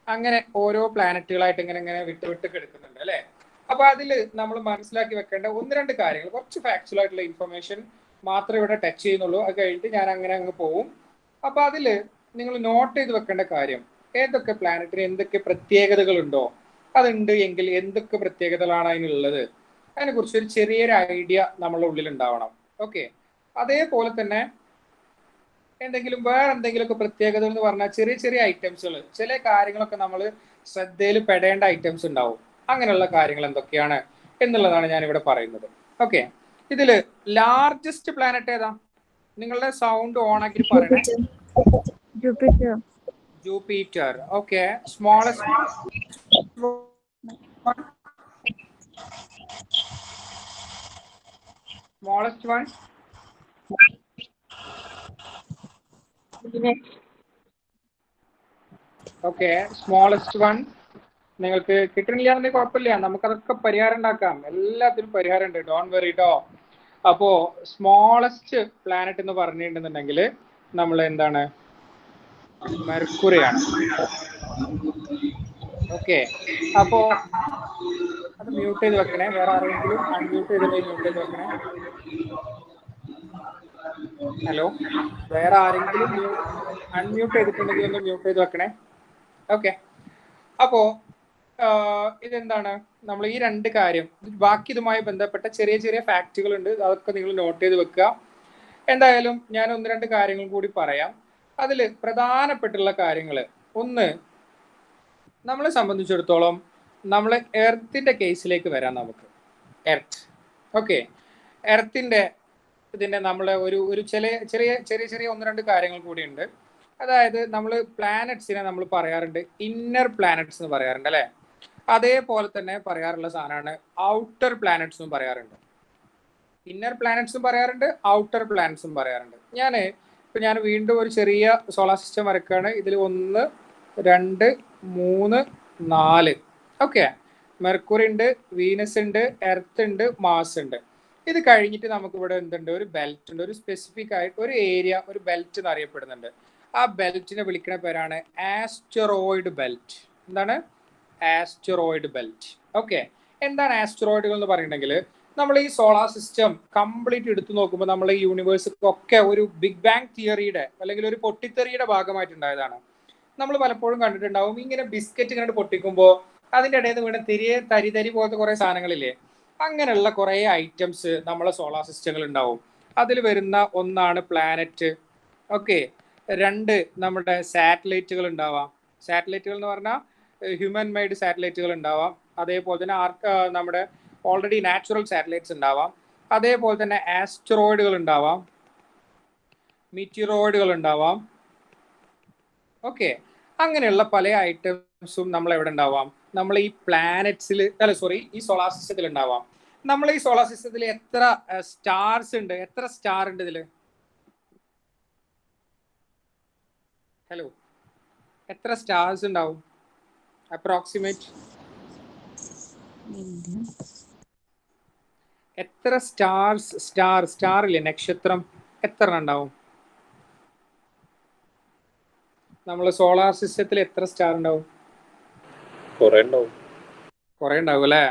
അങ്ങനെ ഓരോ പ്ലാനറ്റുകളായിട്ട് ഇങ്ങനെ ഇങ്ങനെ വിട്ട് വിട്ട് കിടക്കുന്നുണ്ട് അല്ലെ. അപ്പൊ അതിൽ നമ്മൾ മനസ്സിലാക്കി വെക്കേണ്ട 1-2 കാര്യങ്ങൾ, കുറച്ച് ഫാക്ച്വൽ ആയിട്ടുള്ള ഇൻഫർമേഷൻ മാത്രമേ ഇവിടെ ടച്ച് ചെയ്യുന്നുള്ളൂ. അത് കഴിഞ്ഞിട്ട് ഞാൻ അങ്ങനെ അങ്ങ് പോവും. അപ്പൊ അതിൽ നിങ്ങൾ നോട്ട് ചെയ്ത് വെക്കേണ്ട കാര്യം, ഏതൊക്കെ പ്ലാനറ്റിന് എന്തൊക്കെ പ്രത്യേകതകളുണ്ടോ, അതുണ്ട് എങ്കിൽ എന്തൊക്കെ പ്രത്യേകതകളാണ് അതിനുള്ളത്, അതിനെ കുറിച്ച് ഒരു ചെറിയൊരു ഐഡിയ നമ്മളുടെ ഉള്ളിൽ ഉണ്ടാവണം. ഓക്കെ. അതേപോലെ തന്നെ വേറെ എന്തെങ്കിലുമൊക്കെ പ്രത്യേകതകൾ എന്ന് പറഞ്ഞാൽ ചെറിയ ചെറിയ ഐറ്റംസുകൾ, ചില കാര്യങ്ങളൊക്കെ നമ്മൾ ശ്രദ്ധയിൽ പെടേണ്ട ഐറ്റംസ് ഉണ്ടാവും. അങ്ങനെയുള്ള കാര്യങ്ങൾ എന്തൊക്കെയാണ് എന്നുള്ളതാണ് ഞാൻ ഇവിടെ പറയുന്നത്. ഓക്കെ. ഇതില് ലാർജസ്റ്റ് പ്ലാനറ്റ് ഏതാ? നിങ്ങളുടെ സൗണ്ട് ഓൺ ആക്കി പറയണേ. Jupiter. Jupiter. Okay. Smallest one? Okay. Smallest one നിങ്ങൾക്ക് കിട്ടണില്ല എന്നുണ്ടെങ്കിൽ കുഴപ്പമില്ല, നമുക്കതൊക്കെ പരിഹാരം ഉണ്ടാക്കാം. എല്ലാത്തിനും പരിഹാരം ഉണ്ട്, ഡോണ്ട് വെറി ട്ടോ. അപ്പോ സ്മോളസ്റ്റ് പ്ലാനറ്റ് എന്ന് പറഞ്ഞിട്ടുണ്ടെന്നുണ്ടെങ്കിൽ നമ്മൾ എന്താണ്, മെർക്കുറിയാണ്. ഓക്കെ. അപ്പോ അത് മ്യൂട്ട് ചെയ്ത് വെക്കണേ. വേറെ ആരെങ്കിലും അൺമ്യൂട്ട് ചെയ്തിട്ടുണ്ടെങ്കിൽ മ്യൂട്ട് ചെയ്ത് വെക്കണേ. ഹലോ, വേറെ ആരെങ്കിലും അൺമ്യൂട്ട് ചെയ്തിട്ടുണ്ടെങ്കിൽ ഒന്ന് മ്യൂട്ട് ചെയ്ത് വെക്കണേ. ഓക്കെ. അപ്പോ ഇതെന്താണ്, നമ്മൾ ഈ 2 കാര്യം, ബാക്കി ഇതുമായി ബന്ധപ്പെട്ട ചെറിയ ചെറിയ ഫാക്റ്റുകൾ ഉണ്ട്, അതൊക്കെ നിങ്ങൾ നോട്ട് ചെയ്ത് വെക്കുക. എന്തായാലും ഞാൻ 1-2 കാര്യങ്ങൾ കൂടി പറയാം. അതിൽ പ്രധാനപ്പെട്ടുള്ള കാര്യങ്ങൾ, ഒന്ന്, നമ്മളെ സംബന്ധിച്ചിടത്തോളം നമ്മൾ എർത്തിന്റെ കേസിലേക്ക് വരാം. നമുക്ക് എർത്ത്. ഓക്കെ. എർത്തിന്റെ ഇതിന്റെ നമ്മളെ ഒരു ചെറിയ 1-2 കാര്യങ്ങൾ കൂടി ഉണ്ട്. അതായത് നമ്മൾ പ്ലാനറ്റ്സിനെ നമ്മൾ പറയാറുണ്ട് ഇന്നർ പ്ലാനറ്റ്സ് എന്ന് പറയാറുണ്ട് അല്ലെ. അതേപോലെ തന്നെ പറയാറുള്ള സാധനമാണ് ഔട്ടർ പ്ലാനറ്റ്സ് എന്നും പറയാറുണ്ട്. ഇന്നർ പ്ലാനറ്റ്സും പറയാറുണ്ട്, ഔട്ടർ പ്ലാനറ്റ്സും പറയാറുണ്ട്. ഞാൻ വീണ്ടും ഒരു ചെറിയ സോളാർ സിസ്റ്റം വരക്കുകയാണ്. ഇതിൽ 1, 2, 3, 4. ഓക്കെ. മെർക്കുറി ഉണ്ട്, വീനസ് ഉണ്ട്, എർത്ത് ഉണ്ട്, മാസ് ഉണ്ട്. ഇത് കഴിഞ്ഞിട്ട് നമുക്ക് ഇവിടെ എന്തുണ്ട്, ഒരു ബെൽറ്റ് ഉണ്ട്, ഒരു സ്പെസിഫിക് ആയിട്ട് ഒരു ഏരിയ, ഒരു ബെൽറ്റ് എന്ന് അറിയപ്പെടുന്നുണ്ട്. ആ ബെൽറ്റിനെ വിളിക്കുന്ന പേരാണ് ആസ്റ്ററോയിഡ് ബെൽറ്റ്. എന്താണ്? Asteroid belt. ഓക്കെ. എന്താണ് ആസ്റ്ററോയിഡുകൾ എന്ന് പറയുന്നുണ്ടെങ്കിൽ, നമ്മൾ ഈ സോളാർ സിസ്റ്റം കംപ്ലീറ്റ് എടുത്തു നോക്കുമ്പോൾ നമ്മൾ ഈ യൂണിവേഴ്സിലൊക്കെ ഒരു ബിഗ് ബാങ് തിയറിയുടെ അല്ലെങ്കിൽ ഒരു പൊട്ടിത്തെറിയുടെ ഭാഗമായിട്ടുണ്ടായതാണ്. നമ്മൾ പലപ്പോഴും കണ്ടിട്ടുണ്ടാവും, ഇങ്ങനെ ബിസ്ക്കറ്റ് ഇങ്ങനെ പൊട്ടിക്കുമ്പോൾ അതിൻ്റെ ഇടയിൽ നിന്ന് വീണ് തരി പോലത്തെ കുറെ സാധനങ്ങളില്ലേ, അങ്ങനെയുള്ള കുറെ ഐറ്റംസ് നമ്മളെ സോളാർ സിസ്റ്റങ്ങൾ ഉണ്ടാവും. അതിൽ വരുന്ന ഒന്നാണ് പ്ലാനറ്റ്. ഓക്കെ. 2 നമ്മുടെ സാറ്റലൈറ്റുകൾ ഉണ്ടാവാം. സാറ്റലൈറ്റുകൾ എന്ന് പറഞ്ഞാൽ ഹ്യൂമൻ മെയ്ഡ് സാറ്റലൈറ്റുകൾ ഉണ്ടാവാം. അതേപോലെ തന്നെ നമ്മുടെ ഓൾറെഡി നാച്ചുറൽ സാറ്റലൈറ്റ്സ് ഉണ്ടാവാം. അതേപോലെ തന്നെ ആസ്റ്ററോയിഡുകൾ ഉണ്ടാവാം, മീറ്റിറോയിഡുകൾ ഉണ്ടാവാം. ഓക്കെ. അങ്ങനെയുള്ള പല ഐറ്റംസും നമ്മൾ എവിടെ ഉണ്ടാവാം, നമ്മൾ ഈ പ്ലാനറ്റ്സിൽ ഈ സോളാർ സിസ്റ്റത്തിൽ ഉണ്ടാവാം. നമ്മൾ ഈ സോളാർ സിസ്റ്റത്തിൽ എത്ര സ്റ്റാർസ് ഉണ്ട്, എത്ര സ്റ്റാർ ഉണ്ട് ഇതിൽ? ഹലോ, എത്ര സ്റ്റാർസ് ഉണ്ടാവും അപ്രോക്സിമേറ്റ്? എത്ര സ്റ്റാർ ഇല്ലേ, നക്ഷത്രം, എത്ര ഉണ്ടാവും? നമ്മള് സോളാർ സിസ്റ്റത്തിൽ എത്ര സ്റ്റാർ ഉണ്ടാവും? കുറെ ഉണ്ടാവും അല്ലേ?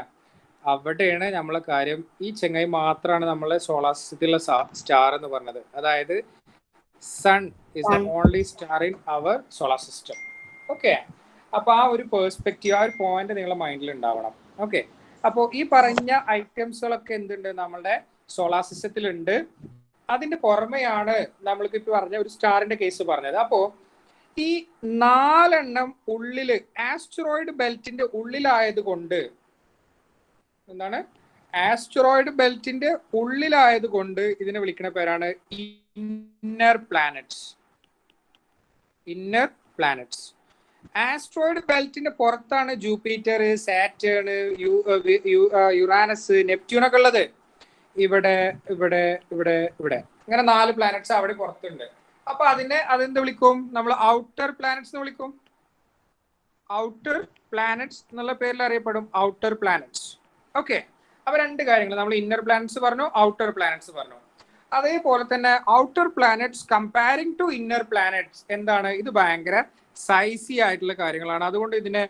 അവിടെയാണ് നമ്മളെ കാര്യം. ഈ ചെങ്ങായി മാത്രമാണ് നമ്മളെ സോളാർ സിസ്റ്റത്തിലുള്ള സ്റ്റാർ എന്ന് പറഞ്ഞത്. അതായത് sun is the only star in our solar system. Okay. അപ്പൊ ആ ഒരു പേഴ്സ്പെക്റ്റീവ്, ആ ഒരു പോയിന്റ് നിങ്ങളുടെ മൈൻഡിൽ ഉണ്ടാവണം. ഓക്കെ. അപ്പോൾ ഈ പറഞ്ഞ ഐറ്റംസുകളൊക്കെ എന്തുണ്ട്, നമ്മളുടെ സോളാർ സിസ്റ്റത്തിൽ ഉണ്ട്. അതിന്റെ പുറമെയാണ് നമ്മൾക്ക് ഇപ്പൊ പറഞ്ഞ ഒരു സ്റ്റാറിന്റെ കേസ് പറഞ്ഞത്. അപ്പോ ഈ 4 ഉള്ളില് ആസ്റ്ററോയിഡ് ബെൽറ്റിന്റെ ഉള്ളിലായത് കൊണ്ട്, എന്താണ്, ആസ്റ്ററോയിഡ് ബെൽറ്റിന്റെ ഉള്ളിലായത് കൊണ്ട് ഇതിനെ വിളിക്കുന്ന പേരാണ് inner planets. Inner planets. Asteroid ബെൽറ്റിന്റെ പുറത്താണ് ജൂപ്പിറ്റർ, സാറ്റേൺ, യുറാനസ്, നെപ്റ്റ്യൂൺ ഒക്കെ ഉള്ളത്. ഇവിടെ ഇങ്ങനെ 4 പ്ലാനറ്റ്സ് അവിടെ പുറത്തുണ്ട്. അപ്പൊ അതെന്ത് വിളിക്കും, നമ്മൾ ഔട്ടർ പ്ലാനറ്റ്സ് എന്ന് വിളിക്കും. ഔട്ടർ പ്ലാനറ്റ്സ് എന്നുള്ള പേരിൽ അറിയപ്പെടും, ഔട്ടർ പ്ലാനറ്റ്സ്. ഓക്കെ. അപ്പൊ 2 കാര്യങ്ങൾ, നമ്മൾ ഇന്നർ പ്ലാനറ്റ്സ് പറഞ്ഞു, ഔട്ടർ പ്ലാനറ്റ്സ് പറഞ്ഞു. അതേപോലെ തന്നെ outer planets comparing to inner planets എന്താണ്, ഇത് ഭയങ്കര സൈസി ആയിട്ടുള്ള കാര്യങ്ങളാണ്. അതുകൊണ്ട് ഇതിനെ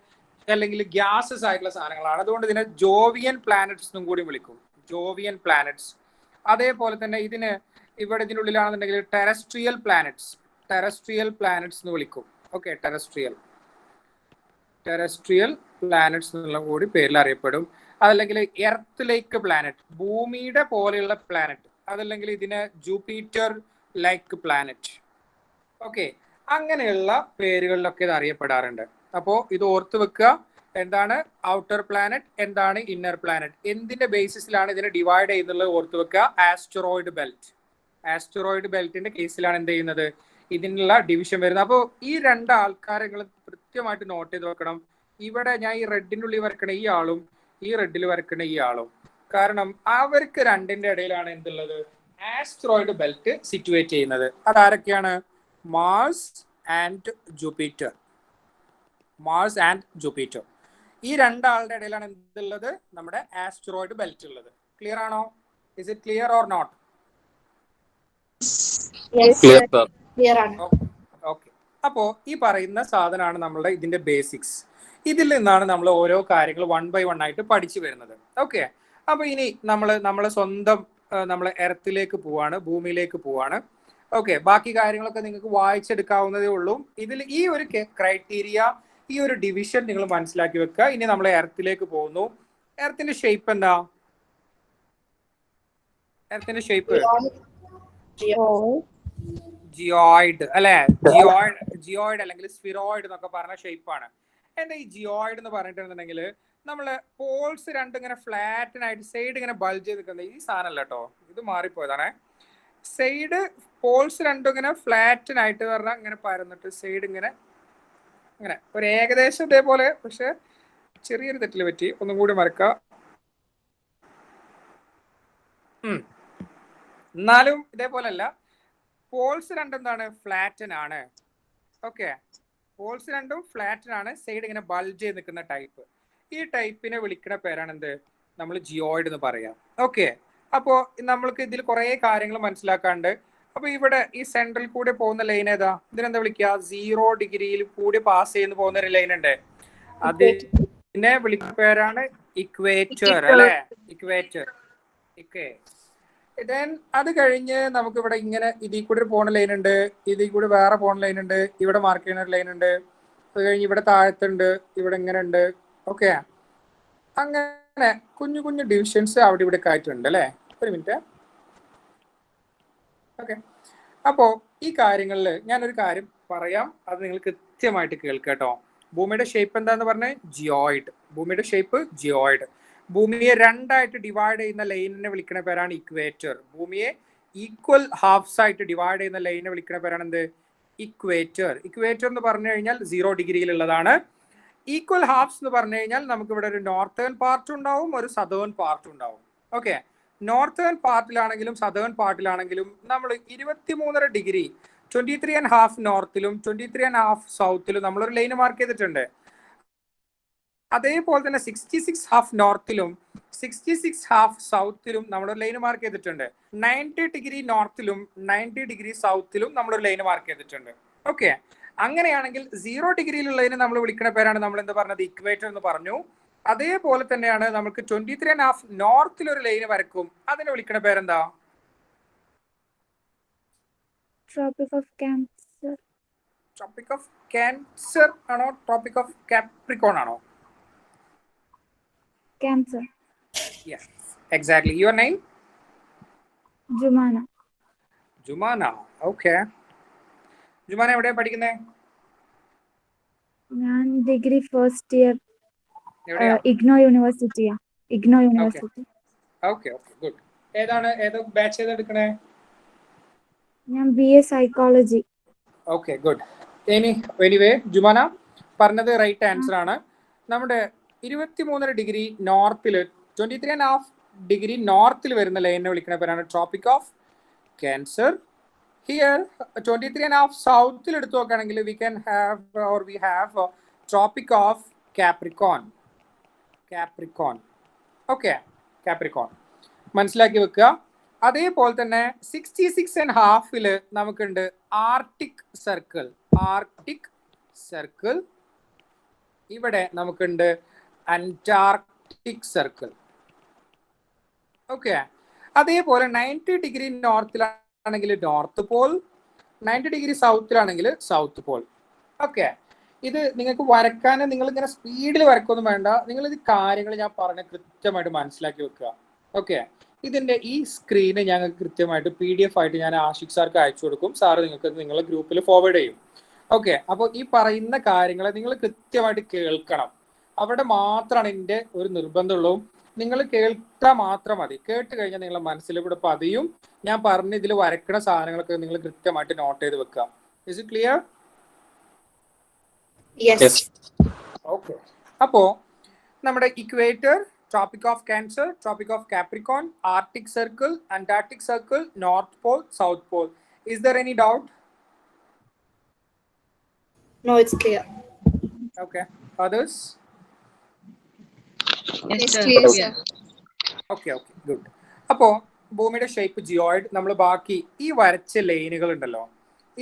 അല്ലെങ്കിൽ ഗ്യാസസ് ആയിട്ടുള്ള സാധനങ്ങളാണ്. അതുകൊണ്ട് ഇതിനെ ജോവിയൻ പ്ലാനറ്റ്സ് എന്നും കൂടി വിളിക്കും. Jovian planets. അതേപോലെ തന്നെ ഇതിന് ഇവിടെ ഇതിനുള്ളിലാണെന്നുണ്ടെങ്കിൽ ടെറസ്ട്രിയൽ പ്ലാനറ്റ്സ് എന്ന് വിളിക്കും. ഓക്കെ, ടെറസ്ട്രിയൽ പ്ലാനറ്റ്സ് എന്നുള്ള കൂടി പേരിൽ അറിയപ്പെടും. അതല്ലെങ്കിൽ എർത്ത് ലൈക്ക് പ്ലാനറ്റ്, ഭൂമിയുടെ പോലെയുള്ള പ്ലാനറ്റ്. അതല്ലെങ്കിൽ ഇതിന് ജൂപ്പിറ്റർ ലൈക്ക് പ്ലാനറ്റ്. ഓക്കെ, അങ്ങനെയുള്ള പേരുകളിലൊക്കെ ഇത് അറിയപ്പെടാറുണ്ട്. അപ്പോൾ ഇത് ഓർത്ത് വെക്കുക. എന്താണ് ഔട്ടർ പ്ലാനറ്റ്, എന്താണ് ഇന്നർ പ്ലാനറ്റ്, എന്തിന്റെ ബേസിസിലാണ് ഇതിനെ ഡിവൈഡ് ചെയ്യുന്നത് ഓർത്ത് വെക്കുക. ആസ്ട്രോയിഡ് ബെൽറ്റിന്റെ കേസിലാണ് എന്ത് ചെയ്യുന്നത്, ഇതിനുള്ള ഡിവിഷൻ വരുന്നത്. അപ്പോൾ ഈ രണ്ട് ആൾക്കാരെ നിങ്ങൾ കൃത്യമായിട്ട് നോട്ട് ചെയ്ത് വെക്കണം. ഇവിടെ ഞാൻ ഈ റെഡിൻ്റെ ഉള്ളിൽ വരക്കണ ഈ ആളും ഈ റെഡിൽ വരക്കണ ഈ ആളും, കാരണം അവർക്ക് രണ്ടിന്റെ ഇടയിലാണ് എന്തുള്ളത്, ആസ്ട്രോയിഡ് ബെൽറ്റ് സിറ്റുവേറ്റ് ചെയ്യുന്നത്. അതാരൊക്കെയാണ്? Mars and Jupiter. ഈ രണ്ടാളുടെ ഇടയിലാണ് എന്തുള്ളത്, നമ്മുടെ ആസ്ട്രോയിഡ് ബെൽറ്റ് ഉള്ളത്. ക്ലിയർ ആണോ? Is it clear or not? Okay. അപ്പോ ഈ പറയുന്ന സാധനമാണ് നമ്മളുടെ ഇതിന്റെ ബേസിക്സ്. ഇതിൽ നിന്നാണ് നമ്മൾ ഓരോ കാര്യങ്ങൾ 1 by 1 ആയിട്ട് പഠിച്ചു വരുന്നത്. ഓക്കെ, അപ്പൊ ഇനി നമ്മളെ സ്വന്തം നമ്മളെ എർത്തിലേക്ക് പോവാണ്, ഭൂമിയിലേക്ക് പോവാണ്. ഓക്കെ, ബാക്കി കാര്യങ്ങളൊക്കെ നിങ്ങൾക്ക് വായിച്ചെടുക്കാവുന്നതേ ഉള്ളൂ. ഇതിൽ ഈ ഒരു ക്രൈറ്റീരിയ, ഈ ഒരു ഡിവിഷൻ നിങ്ങൾ മനസ്സിലാക്കി വെക്കുക. ഇനി നമ്മൾ എർത്തിലേക്ക് പോകുന്നു. എർത്തിന്റെ ഷേപ്പ് എന്താ? എർത്തിന്റെ ഷേപ്പ് ജിയോയിഡ് അല്ലെ? ജിയോയിഡ് അല്ലെങ്കിൽ സ്ഫിറോയിഡ് എന്നൊക്കെ പറഞ്ഞ ഷേപ്പാണ്. എന്താ ഈ ജിയോയിഡ് എന്ന് പറഞ്ഞിട്ടുണ്ടെങ്കിൽ നമ്മള് പോൾസ് രണ്ടും ഇങ്ങനെ ഫ്ലാറ്റനായിട്ട് സൈഡ് ഇങ്ങനെ ബൾജ് ചെയ്ത് നിൽക്കുന്നത് ഈ സാധനമല്ല കേട്ടോ, ഇത് മാറിപ്പോയതാണേ. സൈഡ് പോൾസ് രണ്ടും ഇങ്ങനെ ഫ്ലാറ്റനായിട്ട് പറഞ്ഞാൽ ഇങ്ങനെ പരന്നിട്ട് സൈഡ് ഇങ്ങനെ ഒരു ഏകദേശം ഇതേപോലെ, പക്ഷെ ചെറിയൊരു തെറ്റിൽ പറ്റി. ഒന്നും കൂടി മറക്കുക. എന്നാലും ഇതേപോലെ അല്ല. പോൾസ് രണ്ടും എന്താണ്, ഫ്ലാറ്റൻ ആണ്. ഓക്കെ, പോൾസ് രണ്ടും ഫ്ലാറ്റൻ ആണ്, സൈഡ് ഇങ്ങനെ ബൾജ് ചെയ്ത് നിൽക്കുന്ന ടൈപ്പ്. ഈ ടൈപ്പിനെ വിളിക്കുന്ന പേരാണ് എന്ത്, നമ്മൾ ജിയോയിഡ് എന്ന് പറയാം. ഓക്കെ, അപ്പോൾ നമ്മൾക്ക് ഇതിൽ കുറേ കാര്യങ്ങൾ മനസ്സിലാക്കാണ്ട്. അപ്പൊ ഇവിടെ ഈ സെൻട്രൽ കൂടെ പോകുന്ന ലൈൻ ഏതാ? ഇതിനെന്താ വിളിക്കുക? 0 ഡിഗ്രിയിൽ കൂടി പാസ് ചെയ്യുന്ന പോകുന്ന ഒരു ലൈൻ ഉണ്ട്, അതിനെ വിളിക്കുന്ന പേരാണ് ഇക്വേറ്റർ അല്ലെ? ഇക്വേറ്റർ. ദെൻ അത് കഴിഞ്ഞ് നമുക്ക് ഇവിടെ ഇങ്ങനെ ഇതിൽ കൂടി പോണ ലൈൻ ഉണ്ട്, ഇതിൽ കൂടി വേറെ പോണ ലൈൻ ഉണ്ട്, ഇവിടെ മാർക്ക് ചെയ്യുന്ന ഒരു ലൈൻ ഉണ്ട്, അത് കഴിഞ്ഞ് ഇവിടെ താഴത്തുണ്ട്, ഇവിടെ ഇങ്ങനെ ഉണ്ട്. ഓക്കെ, അങ്ങനെ കുഞ്ഞു കുഞ്ഞു ഡിവിഷൻസ് അവിടെ ഇവിടെ ആയിട്ടുണ്ട് അല്ലേ? ഒരു മിനിറ്റ്. ഓക്കെ, അപ്പോൾ ഈ കാര്യങ്ങളിൽ ഞാനൊരു കാര്യം പറയാം, അത് നിങ്ങൾ കൃത്യമായിട്ട് കേൾക്കട്ടോ. ഭൂമിയുടെ ഷേപ്പ് എന്താന്ന് പറഞ്ഞ ജിയോയിഡ്. ഭൂമിയുടെ ഷേപ്പ് ജിയോയിഡ്. ഭൂമിയെ രണ്ടായിട്ട് ഡിവൈഡ് ചെയ്യുന്ന ലൈനിനെ വിളിക്കുന്ന പേരാണ് ഇക്വേറ്റർ. ഭൂമിയെ ഈക്വൽ ഹാഫ്സ് ആയിട്ട് ഡിവൈഡ് ചെയ്യുന്ന ലൈനിനെ വിളിക്കുന്ന പേരാണ് എന്ത്? ഇക്വേറ്റർ. ഇക്വേറ്റർ എന്ന് പറഞ്ഞു കഴിഞ്ഞാൽ 0 ഡിഗ്രിയിലുള്ളതാണ്. ഈക്വൽ ഹാഫ്സ് എന്ന് പറഞ്ഞു കഴിഞ്ഞാൽ നമുക്ക് ഇവിടെ ഒരു നോർത്തേൺ പാർട്ട് ഉണ്ടാവും, ഒരു സദേൺ പാർട്ട് ഉണ്ടാവും. ഓക്കെ, നോർത്തേൺ പാർട്ടിലാണെങ്കിലും സദേൺ പാർട്ടിലാണെങ്കിലും നമ്മൾ 23.5 ഡിഗ്രി 23.5 നോർത്തിലും 23.5 സൗത്തിലും നമ്മളൊരു ലൈൻ മാർക്ക് ചെയ്തിട്ടുണ്ട്. അതേപോലെ തന്നെ 66.5 നോർത്തിലും 66.5 സൗത്തിലും നമ്മളൊരു ലൈൻ മാർക്ക് ചെയ്തിട്ടുണ്ട്. 90 ഡിഗ്രി നോർത്തിലും 90 ഡിഗ്രി സൗത്തിലും നമ്മളൊരു ലൈൻ മാർക്ക് ചെയ്തിട്ടുണ്ട്. ഓക്കെ, അങ്ങനെയാണെങ്കിൽ 0 ഡിഗ്രിയിലുള്ളതിന് നമ്മൾ വിളിക്കുന്ന പേരാണ് നമ്മൾ എന്ത് പറഞ്ഞത്? ഇക്വേറ്റർ എന്ന് പറഞ്ഞു. അതേപോലെ തന്നെയാണ് നമുക്ക് 23.5 നോർത്തിൽ ഒരു ലൈൻ വരക്കും, അതിനെ വിളിക്കുന്ന പേരെന്താ? Tropic of cancer. Tropic of cancer ആണോ? ട്രോപ്പിക് ഓഫ് കാപ്രിക്കോൺ ആണോ? Cancer. Yes, exactly. Your name? Jumana. Jumana. Okay. Jumana എവിടെയാ പഠിക്കുന്നേ? ഞാൻ degree first year IGNOU university. Okay, good. ഏതോ ബാച്ച് എടുക്കണേ? ഞാൻ BA psychology. Okay, good. Anyway Jumana പറഞ്ഞത് റൈറ്റ് ആൻസർ ആണ്. നമ്മുടെ 23.5 ഡിഗ്രി നോർത്തിൽ 23.5 ഡിഗ്രി നോർത്തിൽ വരുന്ന ലൈനിനെ വിളിക്കുന്ന പേരാണ് ട്രോപ്പിക് ഓഫ് ക്യാൻസർ. ഹിയർ 23.5 സൗത്തിൽ എടുത്തു നോക്കുകയാണെങ്കിൽ we have tropic of Capricorn. Okay, Capricorn മനസ്സിലാക്കി വെക്കുക. അതേപോലെ തന്നെ 66.5 നമുക്കുണ്ട് ആർട്ടിക് സർക്കിൾ, ഇവിടെ നമുക്കുണ്ട് അന്റാർട്ടിക് സർക്കിൾ. ഓക്കെ, അതേപോലെ 90 ഡിഗ്രി നോർത്തിലാണെങ്കിൽ നോർത്ത് പോൾ, 90 ഡിഗ്രി സൗത്തിലാണെങ്കിൽ സൗത്ത് പോൾ. ഓക്കെ, ഇത് നിങ്ങൾക്ക് വരക്കാൻ നിങ്ങൾ ഇങ്ങനെ സ്പീഡിൽ വരക്കൊന്നും വേണ്ട, നിങ്ങൾ ഇത് കാര്യങ്ങൾ ഞാൻ പറഞ്ഞ കൃത്യമായിട്ട് മനസ്സിലാക്കി വെക്കുക. ഓക്കെ, ഇതിന്റെ ഈ സ്ക്രീന് ഞങ്ങൾക്ക് കൃത്യമായിട്ട് PDF ആയിട്ട് ഞാൻ ആഷിഖ് സാർക്ക് അയച്ചു കൊടുക്കും. സാറ് നിങ്ങൾക്ക് നിങ്ങളുടെ ഗ്രൂപ്പിൽ ഫോർവേഡ് ചെയ്യും. ഓക്കെ, അപ്പോൾ ഈ പറയുന്ന കാര്യങ്ങൾ നിങ്ങൾ കൃത്യമായിട്ട് കേൾക്കണം. അവിടെ മാത്രമാണ് എൻ്റെ ഒരു നിർബന്ധമുള്ളൂ. നിങ്ങൾ കേൾക്കാൻ മാത്രം മതി. കേട്ട് കഴിഞ്ഞാൽ നിങ്ങളുടെ മനസ്സിൽ കൂടെ പതിയും. ഞാൻ പറഞ്ഞ ഇതിൽ വരയ്ക്കുന്ന സാധനങ്ങളൊക്കെ നിങ്ങൾ കൃത്യമായിട്ട് നോട്ട് ചെയ്ത് വെക്കുക. Is it clear? Yes. Okay, അപ്പോ നമ്മുടെ equator, tropic of cancer, tropic of Capricorn, Arctic circle, Antarctic circle, north Paul, south Paul. Is there any doubt? No, it's clear. Okay, others? Yes, sir. clear, sir. Okay okay, good. അപ്പോൾ ഭൂമിയുടെ ഷേപ്പ് ജിയോയിഡ്. നമ്മൾ ബാക്കി ഈ വരച്ച ലൈനുകൾ ഉണ്ടല്ലോ,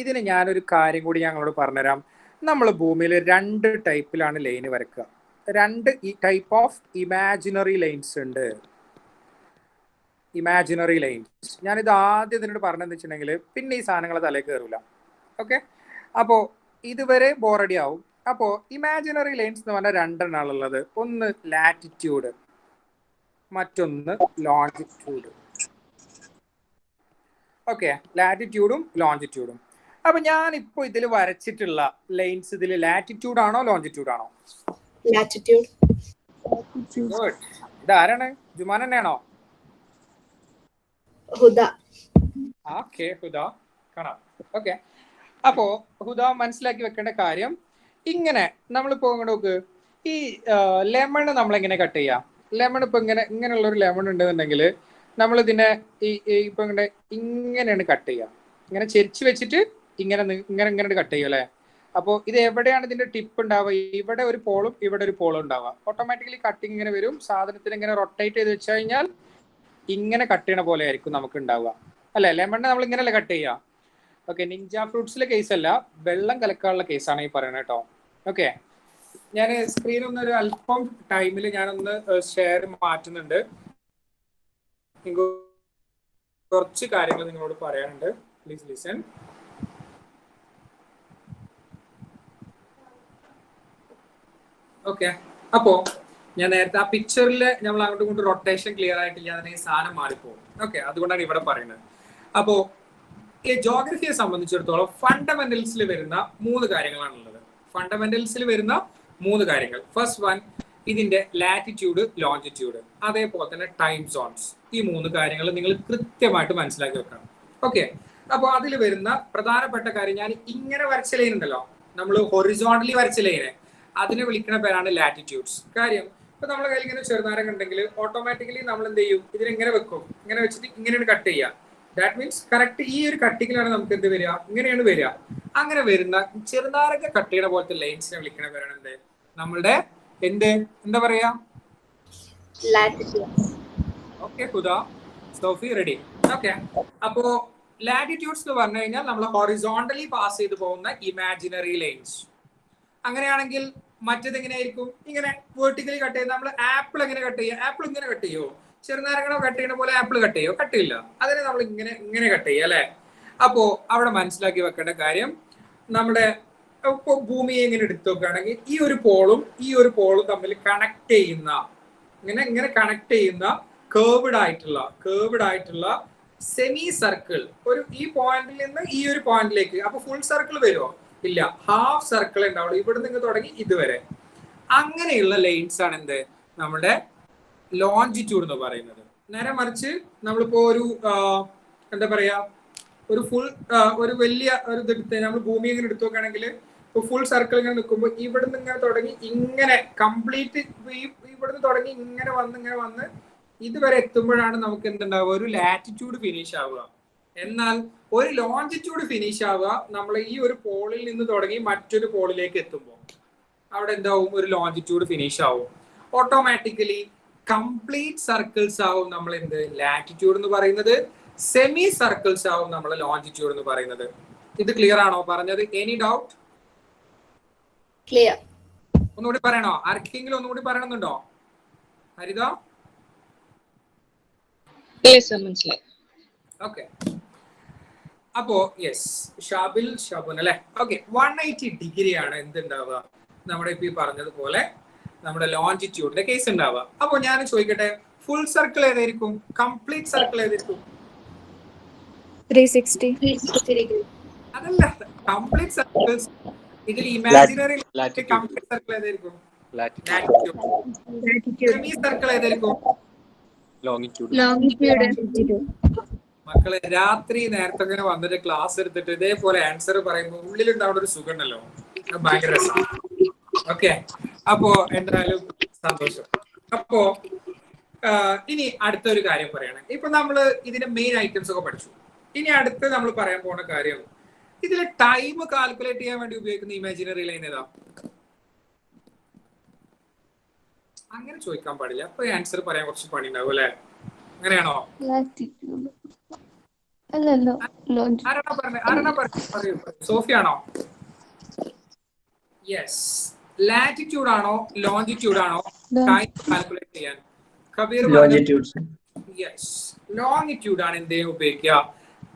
ഇതിന് ഞാനൊരു കാര്യം കൂടി ഞങ്ങളോട് പറഞ്ഞുതരാം. നമ്മൾ ഭൂമിയിൽ 2 ടൈപ്പിലാണ് ലൈന് വരക്കുക. 2 ടൈപ്പ് ഓഫ് ഇമാജിനറി ലൈൻസ് ഉണ്ട്. ഇമാജിനറി ലൈൻസ് ഞാനിത് ആദ്യം ഇതിനോട് പറഞ്ഞതെന്ന് വെച്ചിട്ടുണ്ടെങ്കിൽ പിന്നെ ഈ സാധനങ്ങൾ തലയിൽ കയറില്ല. ഓക്കെ, അപ്പോൾ ഇതുവരെ ബോറടി ആവും. അപ്പോൾ ഇമാജിനറി ലൈൻസ് എന്ന് പറഞ്ഞാൽ 2 എണ്ണാണുള്ളത്. ഒന്ന് ലാറ്റിറ്റ്യൂഡ്, മറ്റൊന്ന് ലോഞ്ചിറ്റ്യൂഡ്. ഓക്കെ, ലാറ്റിറ്റ്യൂഡും ലോഞ്ചിറ്റ്യൂഡും. അപ്പൊ ഞാനിപ്പോ ഇതിൽ വരച്ചിട്ടുള്ള ലൈൻസ് ഇതിൽ ലാറ്റിറ്റ്യൂഡ് ആണോ ലോഞ്ചിറ്റ്യൂഡ് ആണോ? Latitude. ഗുഡ്. ഇതാരാണ്? ജുമാൻ തന്നെയാണോ? Huda. ഓക്കെ, ഹുദ കാണാം. ഓക്കെ, അപ്പോ ഹുദ മനസ്സിലാക്കി വെക്കേണ്ട കാര്യം, ഇങ്ങനെ നമ്മളിപ്പോ ഇങ്ങോട്ട് നോക്ക്, ഈ ലെമൺ നമ്മളെങ്ങനെ കട്ട് ചെയ്യാം? ലെമൺ ഇപ്പൊ ഇങ്ങനെയുള്ള ഒരു ലെമൺ ഉണ്ടെന്നുണ്ടെങ്കിൽ നമ്മൾ ഇതിനെ ഇപ്പൊ ഇങ്ങനെയാണ് കട്ട് ചെയ്യുക. ഇങ്ങനെ ചെരിച്ച് വെച്ചിട്ട് ഇങ്ങനെ കട്ട് ചെയ്യും അല്ലേ? അപ്പോൾ ഇത് എവിടെയാണ് ഇതിന്റെ ടിപ്പ് ഉണ്ടാവുക? ഇവിടെ ഒരു പോളും ഇവിടെ ഒരു പോളും ഉണ്ടാവുക. ഓട്ടോമാറ്റിക്കലി കട്ടിങ് ഇങ്ങനെ വരും. സാധനത്തിന് ഇങ്ങനെ റൊട്ടേറ്റ് ചെയ്ത് വെച്ച് കഴിഞ്ഞാൽ ഇങ്ങനെ കട്ട് ചെയ്യണ പോലെ ആയിരിക്കും നമുക്ക് ഉണ്ടാവുക അല്ലെ? ലെമൺ നമ്മൾ ഇങ്ങനെയല്ലേ കട്ട് ചെയ്യുക? ഓക്കെ, നിഞ്ച ഫ്രൂട്ട്സിലെ കേസ് അല്ല, വെള്ളം കലക്കാനുള്ള കേസാണ് ഈ പറയുന്നത് കേട്ടോ. ഓക്കെ, ഞാൻ സ്ക്രീൻ ഒന്നൊരു അല്പം ടൈമിൽ ഞാനൊന്ന് ഷെയർ മാറ്റുന്നുണ്ട്. കുറച്ച് കാര്യങ്ങൾ നിങ്ങളോട് പറയാനുണ്ട്. Please listen. ഓക്കെ, അപ്പോ ഞാൻ നേരത്തെ ആ പിക്ചറിൽ നമ്മൾ അങ്ങോട്ടും ഇങ്ങോട്ടും റൊട്ടേഷൻ ക്ലിയർ ആയിട്ടില്ല, അതിന് ഈ സാധനം മാറിപ്പോകും. ഓക്കെ, അതുകൊണ്ടാണ് ഇവിടെ പറയുന്നത്. അപ്പോ ഈ ജോഗ്രഫിയെ സംബന്ധിച്ചിടത്തോളം ഫണ്ടമെന്റൽസിൽ വരുന്ന 3 കാര്യങ്ങളാണുള്ളത്. ഫണ്ടമെന്റൽസിൽ വരുന്ന 3 കാര്യങ്ങൾ. ഫസ്റ്റ് വൺ, ഇതിന്റെ ലാറ്റിറ്റ്യൂഡ്, ലോഞ്ചിറ്റ്യൂഡ്, അതേപോലെ തന്നെ ടൈം സോൺസ്. ഈ 3 കാര്യങ്ങൾ നിങ്ങൾ കൃത്യമായിട്ട് മനസ്സിലാക്കി വെക്കണം. ഓക്കെ, അപ്പോൾ അതിൽ വരുന്ന പ്രധാനപ്പെട്ട കാര്യം, ഞാൻ ഇങ്ങനെ വരച്ച ലൈൻ ഉണ്ടല്ലോ, നമ്മൾ ഹൊറിസോണ്ടലി വരച്ച ലൈന്, അതിനെ വിളിക്കുന്ന പേരാണ് ലാറ്റിറ്റ്യൂഡ്സ്. കാര്യം ഇപ്പൊ നമ്മുടെ കയ്യിൽ ഇങ്ങനെ ചെറുനാരങ്ങ ഉണ്ടെങ്കിൽ ഓട്ടോമാറ്റിക്കലി നമ്മൾ എന്ത് ചെയ്യും? ഇതിനെങ്ങനെ വെക്കും? ഇങ്ങനെ വെച്ചിട്ട് ഇങ്ങനെയാണ് കട്ട് ചെയ്യുക. ദാറ്റ് മീൻസ് കറക്റ്റ് ഈ ഒരു കട്ടിങ്ങിലാണ് നമുക്ക് എന്ത് വരിക? ഇങ്ങനെയാണ് വരിക. അങ്ങനെ വരുന്ന ചെറുനാരങ്ങ കട്ട് ചെയ്യണ പോലത്തെ ലൈൻസിനെ വിളിക്കുന്ന പേരാണ് എന്ത്? നമ്മളുടെ എന്താ പറയാ? Latitude. ഓക്കെ, ഹുദ, സോഫി, റെഡി? ഓക്കെ, അപ്പോ ലാറ്റിറ്റ്യൂഡ്സ് എന്ന് പറഞ്ഞു കഴിഞ്ഞാൽ നമ്മൾ ഹൊറിസോണ്ടലി പാസ് ചെയ്ത് പോകുന്ന ഇമാജിനറി ലൈൻസ്. അങ്ങനെയാണെങ്കിൽ മറ്റേത് എങ്ങനെയായിരിക്കും? ഇങ്ങനെ വെർട്ടിക്കലി കട്ട് ചെയ്യുന്ന നമ്മൾ ആപ്പിൾ എങ്ങനെ കട്ട് ചെയ്യുക? ആപ്പിൾ ഇങ്ങനെ കട്ട് ചെയ്യുമോ? ചെറുനാരങ്ങ കട്ട് ചെയ്യുന്ന പോലെ ആപ്പിൾ കട്ട് ചെയ്യോ? കട്ട് ചെയ്യില്ല. അതിനെ നമ്മൾ ഇങ്ങനെ കട്ട് ചെയ്യുക അല്ലെ? അപ്പോ അവിടെ മനസ്സിലാക്കി വെക്കേണ്ട കാര്യം, നമ്മുടെ ഇപ്പൊ ഭൂമിയെ എങ്ങനെ എടുത്തു നോക്കുകയാണെങ്കിൽ ഈ ഒരു പോളും തമ്മിൽ കണക്ട് ചെയ്യുന്ന ഇങ്ങനെ കണക്ട് ചെയ്യുന്ന കേർവ്ഡ് ആയിട്ടുള്ള സെമി സർക്കിൾ, ഈ പോയിന്റിൽ നിന്ന് ഈ ഒരു പോയിന്റിലേക്ക്. അപ്പൊ ഫുൾ സർക്കിൾ വരുമോ? ഇല്ല, ഹാഫ് സർക്കിൾ ഉണ്ടാവുള്ളൂ. ഇവിടെ നിന്ന് തുടങ്ങി ഇതുവരെ. അങ്ങനെയുള്ള ലൈൻസ് ആണ് എന്ത്? നമ്മുടെ ലോഞ്ചിറ്റ്യൂഡ് എന്ന് പറയുന്നത്. നേരെ മറിച്ച് നമ്മളിപ്പോ ഒരു എന്താ പറയാ, ഒരു വലിയ ഒരു ഇതെടുത്ത് നമ്മൾ ഭൂമി ഇങ്ങനെ എടുത്തു നോക്കുകയാണെങ്കിൽ ഇപ്പൊ ഫുൾ സർക്കിൾ ഇങ്ങനെ നിൽക്കുമ്പോൾ ഇവിടുന്ന് ഇങ്ങനെ തുടങ്ങി ഇങ്ങനെ കംപ്ലീറ്റ് ഇവിടുന്ന് തുടങ്ങി ഇങ്ങനെ വന്ന് ഇതുവരെ എത്തുമ്പോഴാണ് നമുക്ക് എന്തുണ്ടാവുക? ഒരു ലാറ്റിറ്റ്യൂഡ് ഫിനിഷ് ആവുക. എന്നാൽ ഒരു ലോഞ്ചിറ്റ്യൂഡ് ഫിനിഷ് ആവുക നമ്മൾ ഈ ഒരു പോളിൽ നിന്ന് തുടങ്ങി മറ്റൊരു പോളിലേക്ക് എത്തുമ്പോൾ അവിടെ എന്താവും? ഒരു ലോഞ്ചിറ്റ്യൂഡ് ഫിനിഷ് ആവും. ഓട്ടോമാറ്റിക്കലി കംപ്ലീറ്റ് സർക്കിൾസ് ആവും നമ്മൾ എന്ത്? ലാറ്റിറ്റ്യൂഡ് എന്ന് പറയുന്നത്. സെമി സർക്കിൾസ് ആവും നമ്മൾ ലോഞ്ചിറ്റ്യൂഡ് എന്ന് പറയുന്നത്. ഇത് ക്ലിയർ ആണോ പറഞ്ഞത്? Any doubt? Clear. ഒന്നുകൂടി പറയണോ? ആർക്കെങ്കിലും ഒന്നുകൂടി പറയണമെന്നുണ്ടോ? ഹരിത? മനസ്സിലായി. ഓക്കെ. അപ്പോ യെസ്, ഷാബിൽ ഷാബുൻ അല്ലെ. ഓക്കെ, 180 ഡിഗ്രിയാണ് എന്തുണ്ടാവുക, നമ്മുടെ ഇപ്പൊ ഈ പറഞ്ഞതുപോലെ നമ്മുടെ ലോഞ്ചിറ്റ്യൂഡിന്റെ കേസ് ഉണ്ടാവുക. അപ്പൊ ഞാൻ ചോദിക്കട്ടെ, ഫുൾ സർക്കിൾ ഏതായിരിക്കും, കംപ്ലീറ്റ് സർക്കിൾ ഏതായിരിക്കും? 360. 360 degree. അതല്ല, കംപ്ലീറ്റ് സർക്കിൾസ് ഇതിൽ ഇമാജിനറി കംപ്ലീറ്റ് സർക്കിൾ ഏതായിരിക്കും? സെമി സർക്കിൾ ഏതായിരിക്കും? Longitude. മക്കളെ, രാത്രി നേരത്തെ ഇങ്ങനെ വന്നിട്ട് ക്ലാസ് എടുത്തിട്ട് ഇതേപോലെ ആൻസർ പറയുമ്പോൾ ഉള്ളിലുണ്ടാവുന്ന ഒരു സുഖം ഉണ്ടല്ലോ, അത് ഭയങ്കര രസമാണ്. ഓക്കെ, അപ്പോ എന്തായാലും സന്തോഷം. അപ്പോ ഇനി അടുത്തൊരു കാര്യം പറയണേ. ഇപ്പൊ നമ്മള് ഇതിന്റെ മെയിൻ ഐറ്റംസ് ഒക്കെ പഠിച്ചു. ഇനി അടുത്ത് നമ്മൾ പറയാൻ പോണ കാര്യം, ഇതിലെ ടൈം കാൽക്കുലേറ്റ് ചെയ്യാൻ വേണ്ടി ഉപയോഗിക്കുന്ന ഇമാജിനറി ലൈൻ ഏതാ? അങ്ങനെ ചോദിക്കാൻ പാടില്ല, അപ്പൊ ആൻസർ പറയാൻ കുറച്ച് പണി ഉണ്ടാവും അല്ലെ? അങ്ങനെയാണോ? പറയൂ, സോഫിയാണോ? യെസ്. ലാറ്റിറ്റ്യൂഡ് ആണോ ലോഞ്ചിറ്റ്യൂഡ് ആണോ ടൈം കാൽക്കുലേറ്റ് ചെയ്യാൻ? കബീർ യെസ്, ലോങ്ങിറ്റ്യൂഡ് ആണ് എന്തെങ്കിലും ഉപയോഗിക്കുക,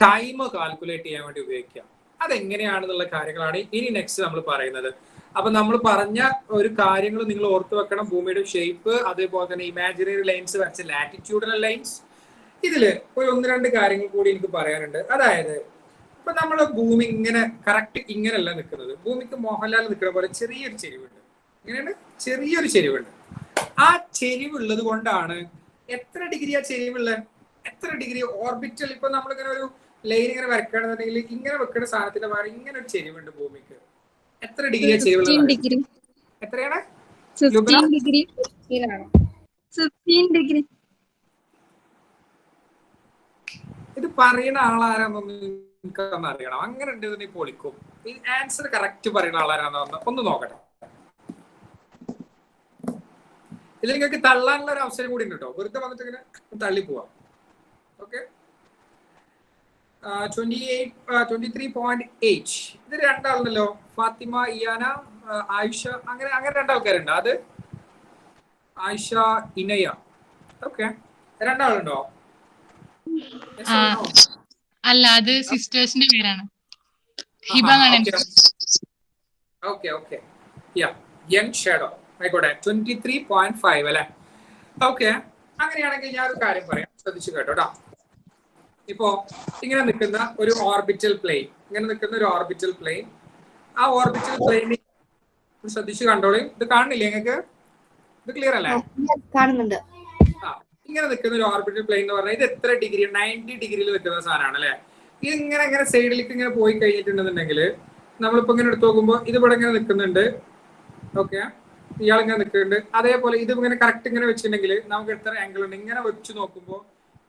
ടൈം കാൽക്കുലേറ്റ് ചെയ്യാൻ വേണ്ടി ഉപയോഗിക്കുക. അതെങ്ങനെയാണെന്നുള്ള കാര്യങ്ങളാണ് ഇനി നെക്സ്റ്റ് നമ്മൾ പറയുന്നത്. അപ്പൊ നമ്മൾ പറഞ്ഞ ഒരു കാര്യങ്ങൾ നിങ്ങൾ ഓർത്തു വെക്കണം. ഭൂമിയുടെ ഷേപ്പ്, അതേപോലെ തന്നെ ഇമാജിനറി ലൈൻസ് വരച്ച ലാറ്റിറ്റ്യൂഡിനൽ ലൈൻസ്. ഇതില് ഒരു 1-2 കാര്യങ്ങൾ കൂടി എനിക്ക് പറയാനുണ്ട്. അതായത് ഇപ്പൊ നമ്മള് ഭൂമി ഇങ്ങനെ കറക്റ്റ് ഇങ്ങനെയല്ല നിൽക്കുന്നത്. ഭൂമിക്ക് മോഹൻലാൽ നിൽക്കുന്ന പോലെ ചെറിയൊരു ചെരിവുണ്ട്. ഇങ്ങനെയാണ്, ചെറിയൊരു ചെരിവുണ്ട്. ആ ചെരിവുള്ളത് കൊണ്ടാണ്, എത്ര ഡിഗ്രിയാ ചെരിവുള്ളത്? എത്ര ഡിഗ്രി ഓർബിറ്റൽ? ഇപ്പൊ നമ്മളിങ്ങനെ ഒരു ലൈൻ ഇങ്ങനെ വരക്കുകയാണെന്നുണ്ടെങ്കിൽ ഇങ്ങനെ വെക്കുന്ന സാധനത്തിന്റെ പകരം ഇങ്ങനെ ഒരു ചെരിവുണ്ട് ഭൂമിക്ക്. എത്ര ഡിഗ്രിയാ ചെരിവുള്ളത്? എത്രയാണ്? 15 degree. ഇത് പറയുന്ന ആളാരാന്നൊന്ന് എനിക്കൊന്ന് അറിയണം. അങ്ങനെ ഉണ്ട് പൊളിക്കും. ഈ ആൻസർ കറക്റ്റ് പറയുന്ന ആളാരാന്ന് ഒന്ന് നോക്കട്ടെ. ഇതിൽ നിങ്ങൾക്ക് തള്ളാനുള്ള ഒരു അവസരം കൂടി ഉണ്ട് കേട്ടോ. വെറുതെ വന്നിട്ട് ഇങ്ങനെ തള്ളി പോവാം. ഓക്കെ, 23.8. ഇത് രണ്ടാളുണ്ടല്ലോ, ഫാത്തിമ, ഇയാന, ആയിഷ, അങ്ങനെ 2 ആൾക്കാരുണ്ട്. അത് ആയിഷ, ഇനയ. ഓക്കെ, 2 ആളുണ്ടോ? അല്ല, അത് സിസ്റ്റേഴ്സിന്റെ പേരാണ്. ഓക്കെ, യങ് ഷാഡോ ആയിക്കോട്ടെ. 23.5 അല്ലെ. ഓക്കെ, അങ്ങനെയാണെങ്കിൽ ഞാൻ ഒരു കാര്യം പറയാം, ശ്രദ്ധിച്ചു കേട്ടോ. ഇപ്പോ ഇങ്ങനെ നിൽക്കുന്ന ഒരു ഓർബിറ്റൽ പ്ലെയിൻ, ആ ഓർബിറ്റൽ പ്ലെയിനിൽ ശ്രദ്ധിച്ചു കണ്ടോളൂ. ഇത് കാണുന്നില്ലേ നിങ്ങൾക്ക്? ഇത് ക്ലിയർ അല്ലേ? കാണുന്നുണ്ട്. ഇങ്ങനെ നിൽക്കുന്ന ഒരു ഓർബിറ്റൽ പ്ലെയിൻ എന്ന് പറഞ്ഞാൽ ഇത് എത്ര ഡിഗ്രി? 90 ഡിഗ്രിയിൽ നിൽക്കുന്ന സാധനമാണ് അല്ലെ. ഇത് ഇങ്ങനെ സൈഡിലേക്ക് ഇങ്ങനെ പോയി കഴിഞ്ഞിട്ടുണ്ടെന്നുണ്ടെങ്കിൽ നമ്മളിപ്പോ ഇങ്ങനെ എടുത്ത് നോക്കുമ്പോൾ ഇത് ഇവിടെ ഇങ്ങനെ നിൽക്കുന്നുണ്ട്. ഓക്കെ, ഇയാൾ ഇങ്ങനെ നിൽക്കുന്നുണ്ട്. അതേപോലെ ഇത് ഇങ്ങനെ കറക്റ്റ് ഇങ്ങനെ വെച്ചിട്ടുണ്ടെങ്കിൽ നമുക്ക് എത്ര ആംഗിൾ ഉണ്ട്? ഇങ്ങനെ വെച്ച് നോക്കുമ്പോൾ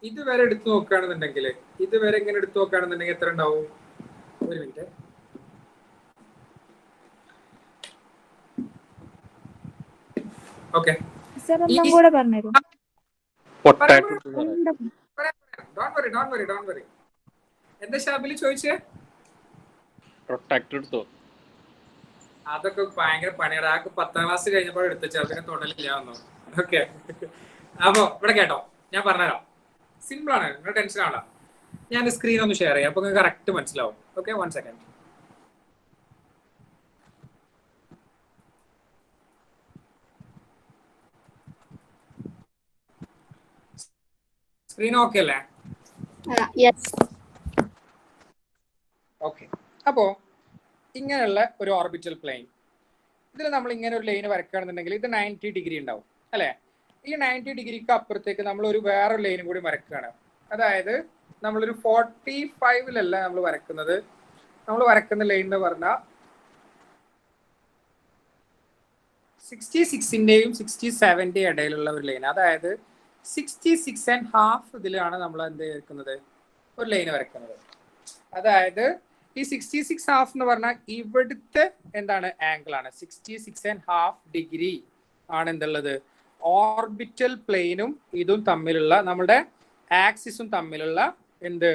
ഇതുവരെ എടുത്ത് നോക്കുകയാണെന്നുണ്ടെങ്കിൽ ഇങ്ങനെ എടുത്ത് നോക്കുകയാണെന്നുണ്ടെങ്കിൽ എത്ര ഉണ്ടാവും? ഒരു മിനിറ്റ്. ഓക്കെ, എന്താ ഷാബില് ചോദിച്ചേ? അതൊക്കെ ഭയങ്കര പണിയാണ്. ആൾക്ക് 10ാം ക്ലാസ് കഴിഞ്ഞപ്പോൾ എടുത്തുവെച്ചാൽ അതിനെ തൊടലില്ല. ഓക്കെ, അപ്പൊ ഇവിടെ കേട്ടോ, ഞാൻ പറഞ്ഞുതരാം. സിമ്പിൾ ആണ്, നിങ്ങൾ ടെൻഷൻ ആവണ്ട. ഞാൻ സ്ക്രീൻ ഒന്ന് ഷെയർ ചെയ്യാം, അപ്പൊ നിങ്ങൾക്ക് കറക്റ്റ് മനസ്സിലാവും. Okay, 1 second. സ്ക്രീൻ ഓക്കെ അല്ലേ? ഓക്കെ, അപ്പോ ഇങ്ങനെയുള്ള ഒരു ഓർബിറ്റൽ പ്ലെയിൻ, ഇതിൽ നമ്മൾ ഇങ്ങനെ ഒരു ലൈൻ വരക്കുകയാണെന്നുണ്ടെങ്കിൽ ഇത് 90 ഡിഗ്രി ഉണ്ടാവും അല്ലെ. ഈ 90 ഡിഗ്രിക്ക് അപ്പുറത്തേക്ക് നമ്മൾ ഒരു വേറൊരു ലൈനും കൂടി വരക്കുകയാണ്. അതായത് നമ്മളൊരു 45-ലല്ല നമ്മൾ വരക്കുന്നത്. നമ്മൾ വരക്കുന്ന ലൈൻ എന്ന് പറഞ്ഞാൽ 66-ന്റെയും 67-ന്റെയും ഇടയിലുള്ള ഒരു ലൈൻ. അതായത് 66.5 ഇതിലാണ് നമ്മൾ എന്ത് വരക്കുന്നത്? ഒരു ലൈൻ വരക്കുന്നത്. അതായത് ഈ 66.5 എന്ന് പറഞ്ഞാൽ ഇവിടുത്തെ എന്താണ്? ആംഗിൾ ആണ്. 66.5 ഡിഗ്രി ആണ് എന്തുള്ളത്? ഓർബിറ്റൽ പ്ലെയിനും ഇതും തമ്മിലുള്ള, നമ്മുടെ ആക്സിസും തമ്മിലുള്ള എന്ത്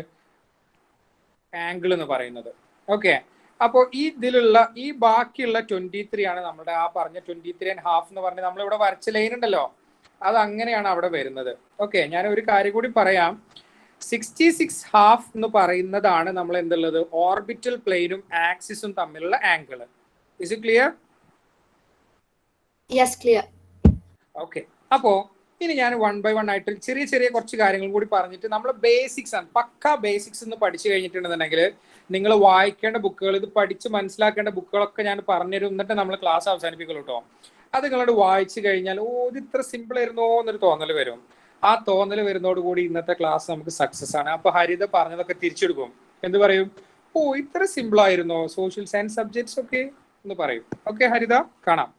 ആംഗിൾ എന്ന് പറയുന്നത്. ഓക്കെ, അപ്പോൾ ഈ ഇതിലുള്ള ഈ ബാക്കിയുള്ള 23 ആണ് നമ്മുടെ ആ പറഞ്ഞ 23.5 എന്ന് പറഞ്ഞ് നമ്മളിവിടെ വരച്ച ലൈൻ ഉണ്ടല്ലോ, അത് അങ്ങനെയാണ് അവിടെ വരുന്നത്. ഓക്കെ, ഞാൻ ഒരു കാര്യം കൂടി പറയാം. 66.5 എന്ന് പറയുന്നതാണ് നമ്മൾ എന്തുള്ളത്, ഓർബിറ്റൽ പ്ലെയിനും ആക്സിസും തമ്മിലുള്ള angle. Is it clear? Yes, clear. Okay, അപ്പോ ഇനി ഞാൻ 1 by 1 ആയിട്ട് ചെറിയ ചെറിയ കുറച്ച് കാര്യങ്ങൾ കൂടി പറഞ്ഞിട്ട് നമ്മൾ ബേസിക്സ് ആണ്, പക്ക ബേസിക്സ് എന്ന് പഠിച്ചു കഴിഞ്ഞിട്ടുണ്ടെന്നുണ്ടെങ്കിൽ നിങ്ങൾ വായിക്കേണ്ട ബുക്കുകൾ, ഇത് പഠിച്ച് മനസ്സിലാക്കേണ്ട ബുക്കുകളൊക്കെ ഞാൻ പറഞ്ഞുതരും, എന്നിട്ട് നമ്മൾ ക്ലാസ് അവസാനിപ്പിക്കുള്ളൂ കേട്ടോ. അത് നിങ്ങളോട് വായിച്ചു കഴിഞ്ഞാൽ ഇത് ഇത്ര സിമ്പിൾ ആയിരുന്നോ എന്നൊരു തോന്നൽ വരും. ആ തോന്നൽ വരുന്നതോടുകൂടി ഇന്നത്തെ ക്ലാസ് നമുക്ക് സക്സസ് ആണ്. അപ്പൊ ഹരിത പറഞ്ഞതൊക്കെ തിരിച്ചെടുക്കും. എന്ത് പറയും? ഇത്ര സിമ്പിൾ ആയിരുന്നോ സോഷ്യൽ സയൻസ് സബ്ജക്ട്സ് ഒക്കെ എന്ന് പറയും. ഓക്കെ ഹരിത, കാണാം.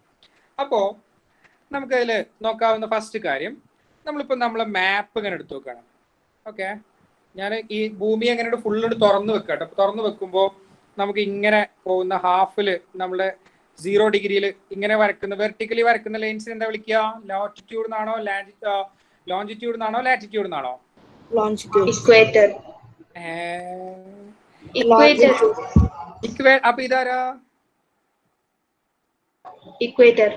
അപ്പോ നമുക്ക് അതിൽ നോക്കാവുന്ന ഫസ്റ്റ് കാര്യം, നമ്മളിപ്പോൾ നമ്മളെ മാപ്പ് ഇങ്ങനെ എടുത്തു വെക്കണം. ഓക്കെ, ഞാൻ ഈ ഭൂമി എങ്ങനെ ഫുള്ള് തുറന്നു വെക്കട്ടെ. തുറന്നു വെക്കുമ്പോൾ നമുക്ക് ഇങ്ങനെ പോകുന്ന ഹാഫില് നമ്മള് 0 ഡിഗ്രിയിൽ ഇങ്ങനെ വരക്കുന്ന വെർട്ടിക്കലി വരക്കുന്ന ലൈൻസിന് എന്താ വിളിക്കുക? ലോട്ടിറ്റ്യൂഡ് എന്നാണോ, ലോഞ്ചിറ്റ്യൂഡ് എന്നാണോ, ലാറ്റിറ്റ്യൂഡ് എന്നാണോ? അപ്പൊ ഇതാരാ? ഇക്വേറ്റർ.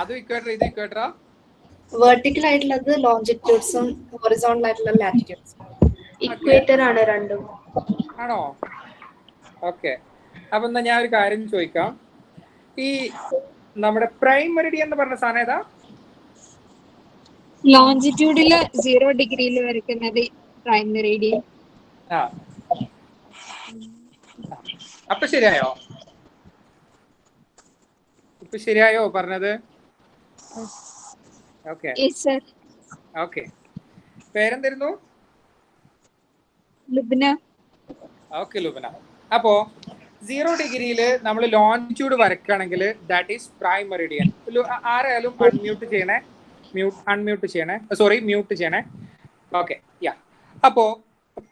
അത് ഇക്വേറ്റർ, ഇത് ഇക്വേറ്ററാ? വെർട്ടിക്കൽ ആയിട്ടുള്ളത് ലോഞ്ചിറ്റ്യൂഡ്സും ഹൊറിസോണ്ടൽ ആയിട്ടുള്ള ലാറ്റിറ്റ്യൂഡ്സും. ഇക്വേറ്റർ ആണ് രണ്ടും. ആണോ? ഓക്കെ, അപ്പൊ എന്നാ ഞാൻ ഒരു കാര്യം ചോദിക്കാം. ഈ നമ്മുടെ പ്രൈം മെറിഡിയൻ എന്ന് പറഞ്ഞ സാധനം ഏതാ? ലോഞ്ചിറ്റ്യൂഡില് 0 ഡിഗ്രിയിൽ വരയ്ക്കുന്നത് പ്രൈം മെറിഡിയൻ. ആ, അപ്പൊ ശരിയായോ? ഇപ്പൊ ശരിയായോ പറഞ്ഞത്? ഓക്കെ ഓക്കെ, പേരെന്തായിരുന്നു? ലുബ്ന. ഓക്കെ ലുബ്ന. അപ്പോ 0 ഡിഗ്രിയിൽ നമ്മൾ ലോഞ്ചിറ്റ്യൂഡ് വരക്കുകയാണെങ്കിൽ ദാറ്റ് ഈസ് പ്രൈം മെറിഡിയൻ. ആരായാലും അൺമ്യൂട്ട് ചെയ്യണേ, മ്യൂട്ട് ചെയ്യണേ. Okay, yeah. അപ്പോ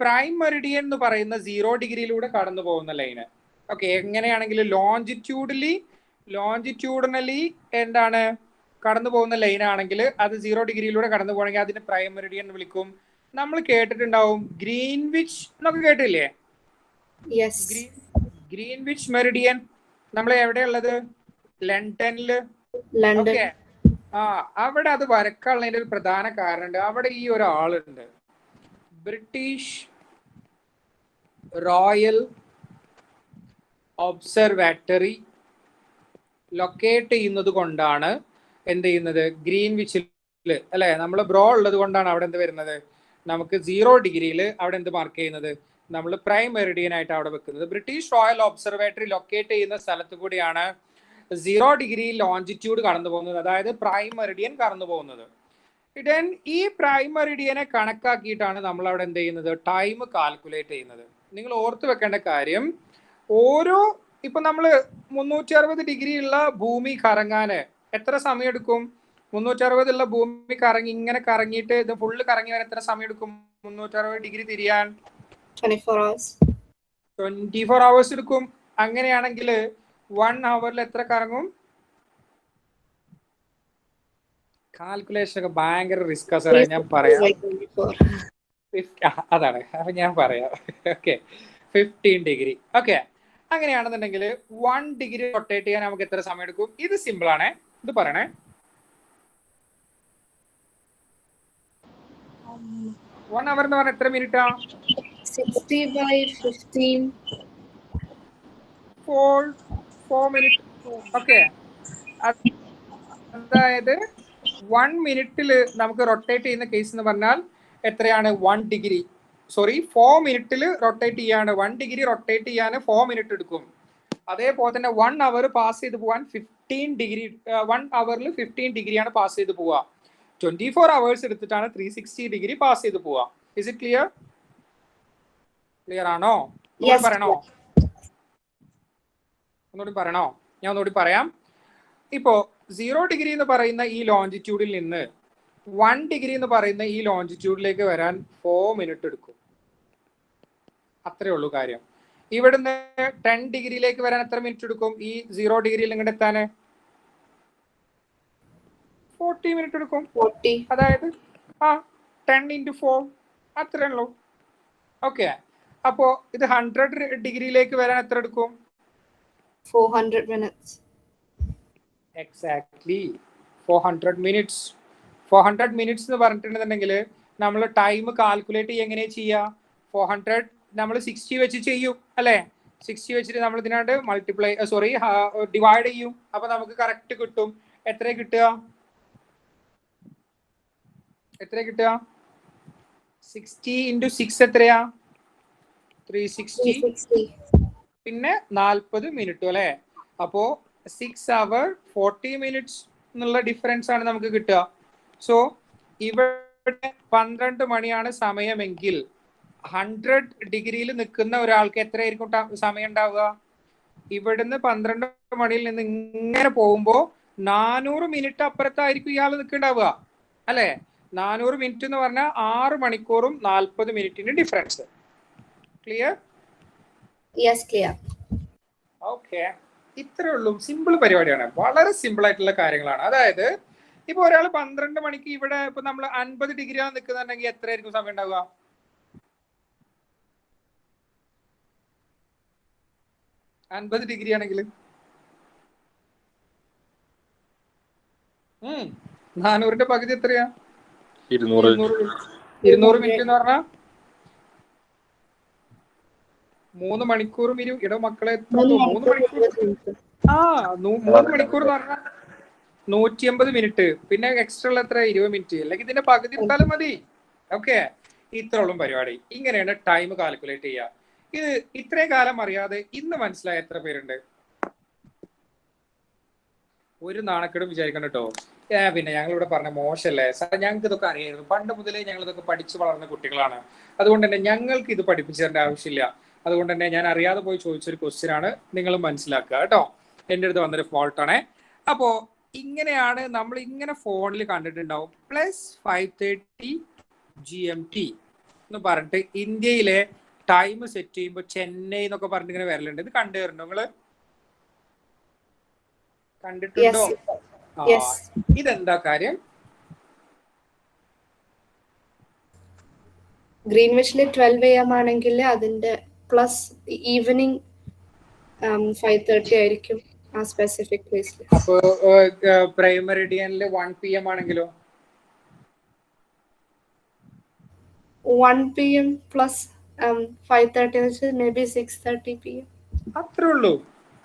പ്രൈം മെറിഡിയൻ എന്ന് പറയുന്ന 0 ഡിഗ്രിയിലൂടെ കടന്നു പോകുന്ന ലൈന്. ഓക്കെ, എങ്ങനെയാണെങ്കിൽ ലോഞ്ചിറ്റ്യൂഡിനലി എന്താണ് കടന്നു പോകുന്ന ലൈൻ ആണെങ്കിൽ അത് 0 ഡിഗ്രിയിലൂടെ കടന്നു പോകണമെങ്കിൽ അതിന് പ്രൈം മെറിഡിയൻ എന്ന് വിളിക്കും. നമ്മൾ കേട്ടിട്ടുണ്ടാവും ഗ്രീൻവിച്ച് എന്നൊക്കെ കേട്ടില്ലേ? ഗ്രീൻവിച്ച് മെറിഡിയൻ നമ്മൾ എവിടെയുള്ളത്? ലണ്ടനില്. ഓക്കെ, അവിടെ അത് വരക്കാനുള്ളതിന്റെ ഒരു പ്രധാന കാരണമുണ്ട്. അവിടെ ഈ ഒരാളുണ്ട്, ബ്രിട്ടീഷ് റോയൽ ഒബ്സർവേറ്ററി ലൊക്കേറ്റ് ചെയ്യുന്നത് കൊണ്ടാണ് എന്ത് ചെയ്യുന്നത്, ഗ്രീൻവിച്ചിൽ അല്ലെ, നമ്മൾ ബ്രോ ഉള്ളത് കൊണ്ടാണ് അവിടെ എന്ത് വരുന്നത്, നമുക്ക് 0 ഡിഗ്രിയിൽ അവിടെ എന്ത് മാർക്ക് ചെയ്യുന്നത്, നമ്മൾ പ്രൈം മെറിഡിയൻ ആയിട്ട് അവിടെ വെക്കുന്നത്. ബ്രിട്ടീഷ് റോയൽ ഒബ്സർവേറ്ററി ലൊക്കേറ്റ് ചെയ്യുന്ന സ്ഥലത്ത് കൂടിയാണ് 0 ഡിഗ്രി ലോഞ്ചിറ്റ്യൂഡ് കടന്നു പോകുന്നത്, അതായത് പ്രൈം മെറിഡിയൻ കടന്നു പോകുന്നത്. ഇതൻ ഈ പ്രൈം മെറിഡിയനെ കണക്കാക്കിയിട്ടാണ് നമ്മൾ അവിടെ എന്ത് ചെയ്യുന്നത്, ടൈം കാൽക്കുലേറ്റ് ചെയ്യുന്നത്. നിങ്ങൾ ഓർത്ത് വെക്കേണ്ട കാര്യം, ഇപ്പൊ നമ്മൾ 360 ഡിഗ്രി ഉള്ള ഭൂമി കറങ്ങാന് എത്ര സമയം എടുക്കും? 360 ഉള്ള ഭൂമി ഇങ്ങനെ കറങ്ങിയിട്ട് ഇത് ഫുള്ള് കറങ്ങി വരാൻ എത്ര സമയം എടുക്കും? 360 ഡിഗ്രി തിരിയാൻ 24 hours എടുക്കും. അങ്ങനെയാണെങ്കിൽ 1 hourൽ എത്ര കറങ്ങും? കാൽക്കുലേഷൻ ഒക്കെ ഭയങ്കര റിസ്ക് സാറേ, ഞാൻ പറയാം. അതാണ്, അപ്പൊ ഞാൻ പറയാം. Okay, 15 degree. ഓക്കെ, അങ്ങനെയാണെന്നുണ്ടെങ്കിൽ 1 ഡിഗ്രി റൊട്ടേറ്റ് ചെയ്യാൻ നമുക്ക് എത്ര സമയം എടുക്കും? ഇത് സിമ്പിൾ ആണേ, ഇത് പറയണേ. 1 hour എന്ന് പറഞ്ഞാൽ എത്ര മിനിറ്റാ? 60/15. 4 minutes. ഓക്കെ, അതായത് 1 മിനിറ്റിൽ നമുക്ക് റൊട്ടേറ്റ് ചെയ്യുന്ന കേസ് എന്ന് പറഞ്ഞാൽ എത്രയാണ്? 1 ഡിഗ്രി 4 മിനിറ്റിൽ റൊട്ടേറ്റ് ചെയ്യാണ്. 1 ഡിഗ്രി റൊട്ടേറ്റ് ചെയ്യാൻ 4 മിനിറ്റ് എടുക്കും. അതേപോലെ തന്നെ 1 hour പാസ് ചെയ്ത് പോകാൻ 15 ഡിഗ്രി, 1 hourൽ 15 ഡിഗ്രിയാണ് പാസ് ചെയ്ത് പോവുക. 24 hours എടുത്തിട്ടാണ് 360 ഡിഗ്രി പാസ് ചെയ്ത് പോവുക. Is it clear? ക്ലിയർ ആണോ? പറയണോ? ഒന്നുകൂടി പറയണോ? ഞാൻ ഒന്നുകൂടി പറയാം. ഇപ്പോ 0 ഡിഗ്രി എന്ന് പറയുന്ന ഈ ലോഞ്ചിറ്റ്യൂഡിൽ നിന്ന് 1 ഡിഗ്രി എന്ന് പറയുന്ന ഈ ലോഞ്ചിറ്റ്യൂഡിലേക്ക് വരാൻ 4 മിനിറ്റ് എടുക്കും. അത്രേ ഉള്ളൂ കാര്യം. ഇവിടുന്ന് 10 ഡിഗ്രിയിലേക്ക് വരാൻ എത്ര മിനിറ്റ് എടുക്കും? ഈ 0 ഡിഗ്രിയിൽ ഇങ്ങോട്ട് എത്താന് 40 മിനിറ്റ് എടുക്കും. അതായത് 10 into 4 അത്രേ ഉള്ളൂ. ഓക്കെ, അപ്പോ ഇത് 100 ഡിഗ്രിയിലേക്ക് വരാൻ എത്ര എടുക്കും? 400 minutes. Exactly 400 minutes. 400 മിനിറ്റ്സ് എന്ന് പറഞ്ഞിട്ടുണ്ടെന്നുണ്ടെങ്കിൽ നമ്മൾ ടൈം കാൽക്കുലേറ്റ് ചെയ്യുക എങ്ങനെയാ ചെയ്യുക? 400 നമ്മൾ 60 വെച്ച് ചെയ്യും അല്ലേ? 60 വെച്ചിട്ട് നമ്മൾ ഇതിനായിട്ട് ഡിവൈഡ് ചെയ്യും. അപ്പൊ നമുക്ക് കറക്റ്റ് കിട്ടും. എത്ര കിട്ടുക? 60 into 6 എത്രയാ? 360. പിന്നെ 40 മിനിറ്റും അല്ലെ? അപ്പോ 6 hour 40 minutes എന്നുള്ള ഡിഫറൻസ് ആണ് നമുക്ക് കിട്ടുക. സോ ഇവിടെ 12 മണിയാണ് സമയമെങ്കിൽ 100 ഡിഗ്രിയിൽ നിൽക്കുന്ന ഒരാൾക്ക് എത്രയായിരിക്കും സമയം ഉണ്ടാവുക? ഇവിടുന്ന് 12 മണിയിൽ നിന്ന് ഇങ്ങനെ പോകുമ്പോ 400 മിനിറ്റ് അപ്പുറത്തായിരിക്കും ഇയാൾ നിൽക്കുന്നുണ്ടാവുക അല്ലെ? 400 മിനിറ്റ് എന്ന് പറഞ്ഞാൽ 6 മണിക്കൂറും 40 മിനിറ്റിന് difference. Clear? Yes, clear. Okay, ഇത്രേ ഉള്ളൂ. സിമ്പിൾ പരിപാടിയാണ്, വളരെ സിമ്പിൾ ആയിട്ടുള്ള കാര്യങ്ങളാണ്. അതായത് ഇപ്പൊ ഒരാൾ 12 മണിക്ക് ഇവിടെ ഇപ്പൊ നമ്മൾ 50 ഡിഗ്രിയാണ് നിൽക്കുന്നുണ്ടെങ്കിൽ എത്രയായിരിക്കും സമയം ഉണ്ടാവുക? 50 ഡിഗ്രി ആണെങ്കിൽ 400ന്റെ പകുതി എത്രയാ? 200 മിനിറ്റ് എന്ന് പറഞ്ഞാ 3 മണിക്കൂറും മക്കളെ 3 മണിക്കൂർ. 3 മണിക്കൂർ എന്ന് പറഞ്ഞാൽ 180 മിനിറ്റ്. പിന്നെ എക്സ്ട്രാ ഉള്ള എത്ര? 20 മിനിറ്റ്. അല്ലെങ്കിൽ ഇതിന്റെ പകുതി എടുത്താലും മതി. ഓക്കെ, ഇത്രയോളം പരിപാടി. ഇങ്ങനെയാണ് ടൈം കാൽക്കുലേറ്റ് ചെയ്യുക. ഇത് ഇത്രയും കാലം അറിയാതെ ഇന്ന് മനസ്സിലായ എത്ര പേരുണ്ട്? ഒരു നാണക്കേടും വിചാരിക്കണം കേട്ടോ. പിന്നെ ഞങ്ങളിവിടെ പറഞ്ഞ മോശമല്ലേ സാർ, ഞങ്ങൾക്ക് ഇതൊക്കെ അറിയായിരുന്നു. പണ്ട് മുതലേ ഞങ്ങൾ ഇതൊക്കെ പഠിച്ചു വളർന്ന കുട്ടികളാണ്. അതുകൊണ്ട് തന്നെ ഞങ്ങൾക്ക് ഇത് പഠിപ്പിച്ചു തരേണ്ട ആവശ്യമില്ല. അതുകൊണ്ട് തന്നെ ഞാൻ അറിയാതെ പോയി ചോദിച്ചൊരു ക്വസ്റ്റ്യൻ ആണ്, നിങ്ങൾ മനസ്സിലാക്കുക കേട്ടോ. എൻ്റെ അടുത്ത് വന്നൊരു ഫോൾട്ടാണേ. അപ്പോ ഇങ്ങനെയാണ് നമ്മൾ ഇങ്ങനെ ഫോണിൽ കണ്ടിട്ടുണ്ടാവും. +5:30 GMT എന്ന് പറഞ്ഞിട്ട് ഇന്ത്യയിലെ ടൈം സെറ്റ് ചെയ്യുമ്പോൾ ചെന്നൈ എന്നൊക്കെ പറഞ്ഞിട്ട് ഇങ്ങനെ വരലുണ്ട്. ഇത് കണ്ടുവരുന്നുണ്ടോ നിങ്ങള്? കണ്ടിട്ടുണ്ടോ? ഇതെന്താ കാര്യം? ഗ്രീൻവിച്ചിൽ 12 AM ആണെങ്കിൽ അതിന്റെ പ്ലസ് ഈവനിങ് 5:30 ആയിരിക്കും ആ സ്പെസിഫിക് പ്ലേസിൽ. അപ്പൊ പ്രൈമറിഡിയനിൽ 1 PM ആണെങ്കിലോ? 1 PM plus 5:30 may be 6:30 PM. അത്രേ ഉള്ളൂ.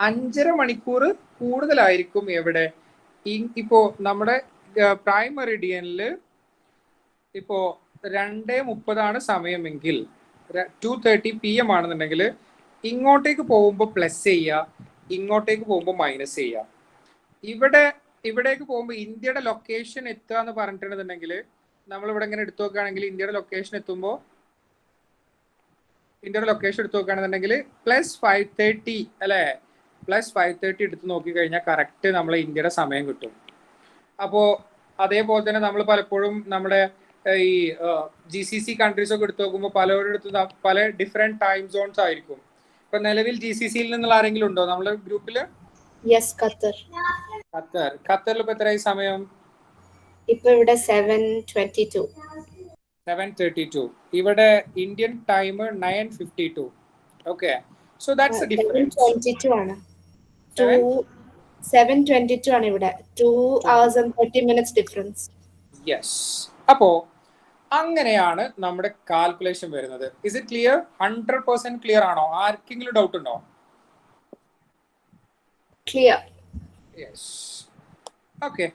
5.5 മണിക്കൂർ കൂടുതലായിരിക്കും എവിടെ? ഇപ്പോ നമ്മുടെ പ്രൈമറിഡിയനില് ഇപ്പോ 2:30 സമയമെങ്കിൽ 2:30 PM ആണെന്നുണ്ടെങ്കിൽ ഇങ്ങോട്ടേക്ക് പോകുമ്പോൾ പ്ലസ് ചെയ്യുക, ഇങ്ങോട്ടേക്ക് പോകുമ്പോൾ മൈനസ് ചെയ്യുക. ഇവിടേക്ക് പോകുമ്പോൾ ഇന്ത്യയുടെ ലൊക്കേഷൻ എത്തുക എന്ന് പറഞ്ഞിട്ടുണ്ടെന്നുണ്ടെങ്കിൽ നമ്മളിവിടെ ഇങ്ങനെ എടുത്തു നോക്കുകയാണെങ്കിൽ ഇന്ത്യയുടെ ലൊക്കേഷൻ എടുത്തു നോക്കുകയാണെന്നുണ്ടെങ്കിൽ +5:30 അല്ലെ? +5:30 എടുത്ത് നോക്കി കഴിഞ്ഞാൽ കറക്റ്റ് നമ്മളെ ഇന്ത്യയുടെ സമയം കിട്ടും. അപ്പോ അതേപോലെ തന്നെ നമ്മൾ പലപ്പോഴും നമ്മുടെ ഈ GCC കൺട്രീസ് ഒക്കെ എടുത്ത് നോക്കുമ്പോൾ പലയിടത്തും പല ഡിഫറെന്റ് ടൈം സോൺസ് ആയിരിക്കും. ഇപ്പൊ നിലവിൽ GCCയിൽ നിന്നുള്ള ആരെങ്കിലും ഉണ്ടോ നമ്മുടെ ഗ്രൂപ്പില്? യെസ്, ഖത്തറിൽ ഇപ്പൊ എത്രയായി സമയം? ഇപ്പൊ ഇവിടെ 7:32. ഇവിടെ Indian time 9:52. Okay, so that's A difference. 7:22 ആണ്. 7:22 ആണ് ഇവിടെ. 2 hours and 30 minutes difference. Yes, അപ്പോ അങ്ങനെയാണ് നമ്മുടെ കാൽക്കുലേഷൻ വരുന്നത്. Is it clear? 100% ക്ലിയർ ആണോ? ആർക്കെങ്കിലും ഡൗട്ട് ഉണ്ടോ? ക്ലിയർ. Yes, okay.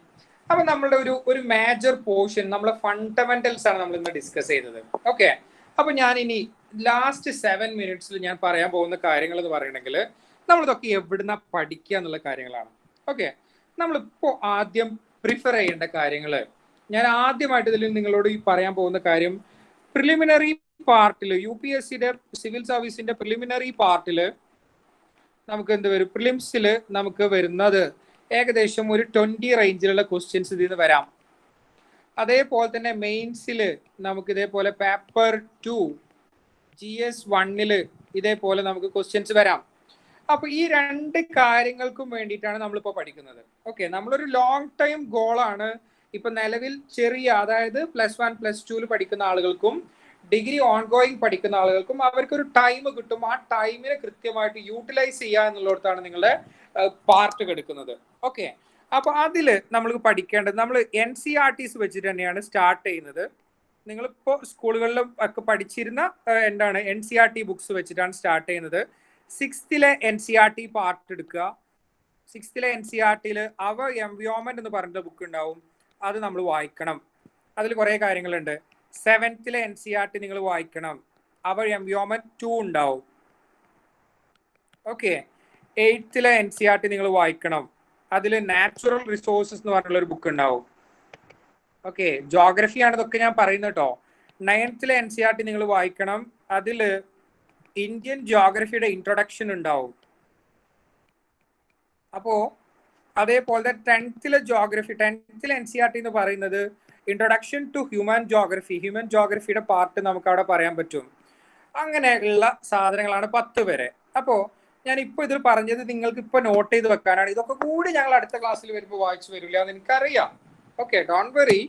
അപ്പൊ നമ്മളുടെ ഒരു മേജർ പോർഷൻ നമ്മളെ ഫണ്ടമെന്റൽസ് ആണ് നമ്മൾ ഇന്ന് ഡിസ്കസ് ചെയ്തത്. ഓക്കെ, അപ്പൊ ഞാൻ ഇനി ലാസ്റ്റ് 7 മിനിറ്റ്സിൽ ഞാൻ പറയാൻ പോകുന്ന കാര്യങ്ങൾ എന്ന് പറയണമെങ്കിൽ നമ്മളിതൊക്കെ എവിടുന്ന പഠിക്കുക എന്നുള്ള കാര്യങ്ങളാണ്. ഓക്കെ, നമ്മളിപ്പോ ആദ്യം പ്രിഫർ ചെയ്യേണ്ട കാര്യങ്ങൾ ഞാൻ ആദ്യമായിട്ട് ഇതിൽ നിങ്ങളോട് ഈ പറയാൻ പോകുന്ന കാര്യം, പ്രിലിമിനറി പാർട്ടിൽ UPSCയുടെ സിവിൽ സർവീസിന്റെ പ്രിലിമിനറി പാർട്ടിൽ നമുക്ക് എന്ത് വരും? പ്രിലിംസിൽ നമുക്ക് വരുന്നത് ഏകദേശം ഒരു 20 റേഞ്ചിലുള്ള ക്വസ്റ്റ്യൻസ് ഇതിൽ നിന്ന് വരാം. അതേപോലെ തന്നെ മെയിൻസിൽ നമുക്ക് ഇതേപോലെ പേപ്പർ 2 GS 1 ഇതേപോലെ നമുക്ക് ക്വസ്റ്റ്യൻസ് വരാം. അപ്പൊ ഈ 2 കാര്യങ്ങൾക്കും വേണ്ടിയിട്ടാണ് നമ്മളിപ്പോ പഠിക്കുന്നത്. ഓക്കെ, നമ്മളൊരു ലോങ് ടൈം ഗോളാണ് ഇപ്പൊ നിലവിൽ ചെറിയ, അതായത് +1 +2 പഠിക്കുന്ന ആളുകൾക്കും ഡിഗ്രി ഓൺഗോയിങ് പഠിക്കുന്ന ആളുകൾക്കും അവർക്കൊരു ടൈം കിട്ടും. ആ ടൈമിനെ കൃത്യമായിട്ട് യൂട്ടിലൈസ് ചെയ്യുക എന്നുള്ളിടത്താണ് നിങ്ങളുടെ പാർട്ട് എടുക്കുന്നത്. ഓക്കെ, അപ്പോൾ അതിൽ നമ്മൾ പഠിക്കേണ്ടത്, നമ്മൾ NCERTs വെച്ചിട്ട് തന്നെയാണ് സ്റ്റാർട്ട് ചെയ്യുന്നത്. നിങ്ങളിപ്പോൾ സ്കൂളുകളിലും ഒക്കെ പഠിച്ചിരുന്ന എന്താണ് NCERT ബുക്സ് വെച്ചിട്ടാണ് സ്റ്റാർട്ട് ചെയ്യുന്നത്. 6th NCERT പാർട്ട് എടുക്കുക. 6th NCERTയിൽ അവർ എൻവയോൺമെന്റ് എന്ന് പറഞ്ഞ ബുക്ക് ഉണ്ടാവും, അത് നമ്മൾ വായിക്കണം. അതിൽ കുറേ കാര്യങ്ങളുണ്ട്. 7th NCERT നിങ്ങൾ വായിക്കണം, അവർ എൻവയോൺമെന്റ് 2 ഉണ്ടാവും. ഓക്കെ, 8th NCERT നിങ്ങൾ വായിക്കണം, അതിൽ നാച്ചുറൽ റിസോഴ്സസ് എന്ന് പറഞ്ഞുള്ള ഒരു ബുക്ക് ഉണ്ടാവും. ഓക്കെ, ജോഗ്രഫിയാണ് ഇതൊക്കെ ഞാൻ പറയുന്നത് കേട്ടോ. 9th NCERT നിങ്ങൾ വായിക്കണം, അതിൽ ഇന്ത്യൻ ജോഗ്രഫിയുടെ ഇൻട്രൊഡക്ഷൻ ഉണ്ടാവും. അപ്പോൾ അതേപോലെ 10th ജോഗ്രഫി, 10th NCERT എന്ന് പറയുന്നത് introduction to human geography, human ജോഗ്രഫിയുടെ പാർട്ട് നമുക്ക് അവിടെ പറയാൻ പറ്റും. അങ്ങനെയുള്ള സാധനങ്ങളാണ് 10 വരെ. അപ്പോൾ ഞാൻ ഇപ്പോൾ ഇതിൽ പറഞ്ഞത് നിങ്ങൾക്ക് ഇപ്പോൾ നോട്ട് ചെയ്ത് വെക്കാനാണ്. ഇതൊക്കെ കൂടി ഞങ്ങൾ അടുത്ത ക്ലാസ്സിൽ വരുമ്പോൾ വായിച്ചു വരില്ല എന്ന് എനിക്കറിയാം. Okay, don't worry.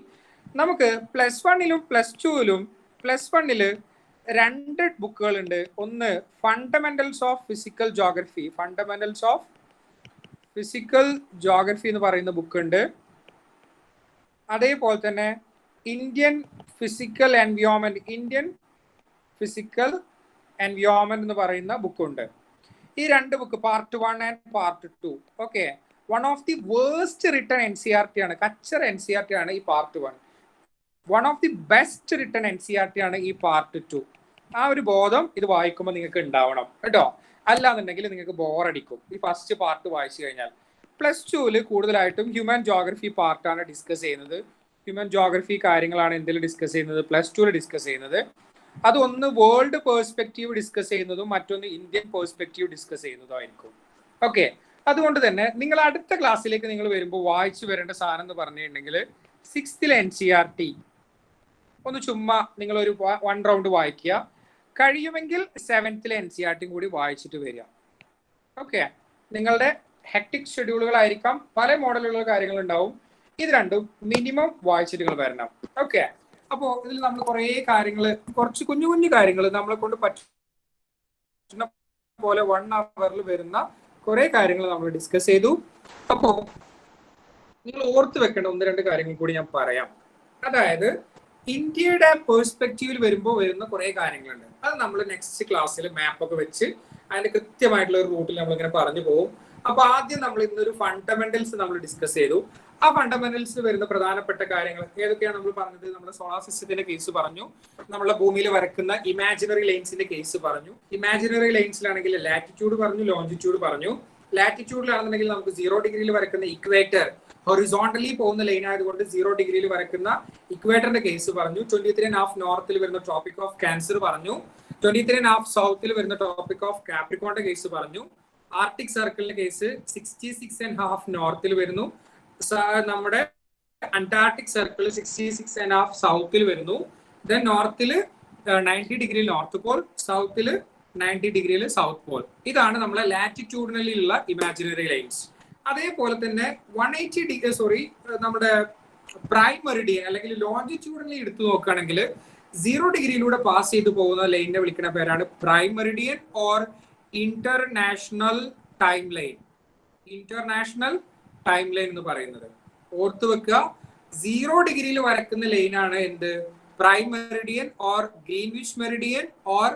നമുക്ക് +1ലും +2ലും +1ൽ 2 ബുക്കുകളുണ്ട്. ഒന്ന് fundamentals of physical geography, fundamentals of physical geography എന്ന് പറയുന്ന ബുക്ക് ഉണ്ട്. അതേപോലെ തന്നെ Indian physical environment, Indian physical environment എന്ന് പറയുന്ന ബുക്കുണ്ട്. ഈ 2 book part 1 and part 2. Okay, one of the worst written NCERT ആണ്, കച്ചർ NCERT ആണ് ഈ part 1. One of the best written NCERT ആണ് ഈ പാർട്ട് 2. ആ ഒരു ബോധം ഇത് വായിക്കുമ്പോൾ നിങ്ങൾക്ക് ഉണ്ടാവണം കേട്ടോ. അല്ലാന്നുണ്ടെങ്കിൽ നിങ്ങൾക്ക് ബോറടിക്കും ഈ ഫസ്റ്റ് പാർട്ട് വായിച്ചു കഴിഞ്ഞാൽ. +2ൽ കൂടുതലായിട്ടും ഹ്യൂമൻ ജോഗ്രഫി പാർട്ടാണ് ഡിസ്കസ് ചെയ്യുന്നത്. ഹ്യൂമൻ ജോഗ്രഫി കാര്യങ്ങളാണ് എന്തെങ്കിലും ഡിസ്കസ് ചെയ്യുന്നത്, +2ൽ ഡിസ്കസ് ചെയ്യുന്നത്. അതൊന്ന് വേൾഡ് പേഴ്സ്പെക്റ്റീവ് ഡിസ്കസ് ചെയ്യുന്നതും മറ്റൊന്ന് ഇന്ത്യൻ പേഴ്സ്പെക്റ്റീവ് ഡിസ്കസ് ചെയ്യുന്നതും ആയിരിക്കും. ഓക്കെ, അതുകൊണ്ട് തന്നെ നിങ്ങൾ അടുത്ത ക്ലാസ്സിലേക്ക് നിങ്ങൾ വരുമ്പോൾ വായിച്ചു വരേണ്ട സാധനം എന്ന് പറഞ്ഞിട്ടുണ്ടെങ്കിൽ 6th NCERT ഒന്ന് ചുമ്മാ നിങ്ങളൊരു 1 റൗണ്ട് വായിക്കുക. കഴിയുമെങ്കിൽ 7th NCERT കൂടി വായിച്ചിട്ട് വരിക. ഓക്കെ, നിങ്ങളുടെ ഹെക്ടിക് ഷെഡ്യൂളുകളായിരിക്കാം, പല മോഡലുള്ള കാര്യങ്ങളുണ്ടാവും. ഇത് രണ്ടും മിനിമം വായിച്ചിട്ട് നിങ്ങൾ വരണം. ഓക്കെ, അപ്പോൾ ഇതിൽ നമ്മൾ കുറേ കാര്യങ്ങൾ, കുറച്ച് കുഞ്ഞു കുഞ്ഞു കാര്യങ്ങൾ നമ്മളെ കൊണ്ട് പറ്റുന്ന പോലെ 1 hourൽ വരുന്ന കുറേ കാര്യങ്ങൾ നമ്മൾ ഡിസ്കസ് ചെയ്തു. അപ്പോൾ നിങ്ങൾ ഓർത്ത് വെക്കേണ്ട 1-2 കാര്യങ്ങൾ കൂടി ഞാൻ പറയാം. അതായത് ഇന്ത്യയുടെ പേഴ്സ്പെക്റ്റീവിൽ വരുമ്പോൾ വരുന്ന കുറേ കാര്യങ്ങളുണ്ട്. അത് നമ്മൾ നെക്സ്റ്റ് ക്ലാസ്സിൽ മാപ്പൊക്കെ വെച്ച് അതിന്റെ കൃത്യമായിട്ടുള്ള ഒരു റൂട്ടിൽ നമ്മളിങ്ങനെ പറഞ്ഞു പോകും. അപ്പൊ ആദ്യം നമ്മൾ ഇന്നൊരു ഫണ്ടമെന്റൽസ് നമ്മൾ ഡിസ്കസ് ചെയ്തു. ആ ഫണ്ടമെന്റൽസിൽ വരുന്ന പ്രധാനപ്പെട്ട കാര്യങ്ങൾ ഏതൊക്കെയാണ് നമ്മൾ പറഞ്ഞത്? നമ്മുടെ സോളാർ സിസ്റ്റത്തിന്റെ കേസ് പറഞ്ഞു, നമ്മളെ ഭൂമിയിൽ വരക്കുന്ന ഇമാജിനറി ലൈൻസിന്റെ കേസ് പറഞ്ഞു. ഇമാജിനറി ലൈൻസിലാണെങ്കിൽ ലാറ്റിറ്റ്യൂഡ് പറഞ്ഞു, ലോഞ്ചിറ്റ്യൂഡ് പറഞ്ഞു. ലാറ്റിറ്റ്യൂഡിലാണെന്നുണ്ടെങ്കിൽ നമുക്ക് 0 ഡിഗ്രിയിൽ വരക്കുന്ന ഇക്വേറ്റർ ഹൊറിസോണ്ടലി പോകുന്ന ലൈൻ ആയതുകൊണ്ട് 0 ഡിഗ്രിയിൽ വരക്കുന്ന ഇക്വേറ്ററിന്റെ കേസ് പറഞ്ഞു. 23½ നോർത്തിൽ വരുന്ന ട്രോപ്പിക് ഓഫ് ക്യാൻസർ പറഞ്ഞു. 23½ സൗത്തിൽ വരുന്ന ട്രോപ്പിക് ഓഫ് കാപ്രിക്കോണിന്റെ കേസ് പറഞ്ഞു. ആർട്ടിക് സർക്കിളിന്റെ കേസ് 66½ നോർത്തിൽ വരുന്നു. നമ്മുടെ അന്റാർട്ടിക് സർക്കിൾ 66½ സൗത്തിൽ വരുന്നു. ദെൻ നോർത്തിൽ 90 ഡിഗ്രി നോർത്ത് പോൾ, സൗത്തിൽ 90 ഡിഗ്രിയിൽ സൗത്ത് പോൾ. ഇതാണ് നമ്മളെ ലാറ്റിറ്റ്യൂഡിനലിലുള്ള ഇമാജിനറി ലൈൻസ്. അതേപോലെ തന്നെ 180 ഡിഗ്രി നമ്മുടെ പ്രൈം മെറിഡിയൻ അല്ലെങ്കിൽ ലോഞ്ചിറ്റ്യൂഡിനലി എടുത്തു നോക്കുകയാണെങ്കിൽ 0 ഡിഗ്രിയിലൂടെ പാസ് ചെയ്തു പോകുന്ന ലൈനിനെ വിളിക്കുന്ന പേരാണ് prime Meridian or international time line. International time line എന്ന് പറയുന്നത് ഓർത്ത് വെക്കുക. 0 ഡിഗ്രിയിൽ വരക്കുന്ന ലൈനാണ് എന്ത്? Prime Meridian or Greenwich Meridian or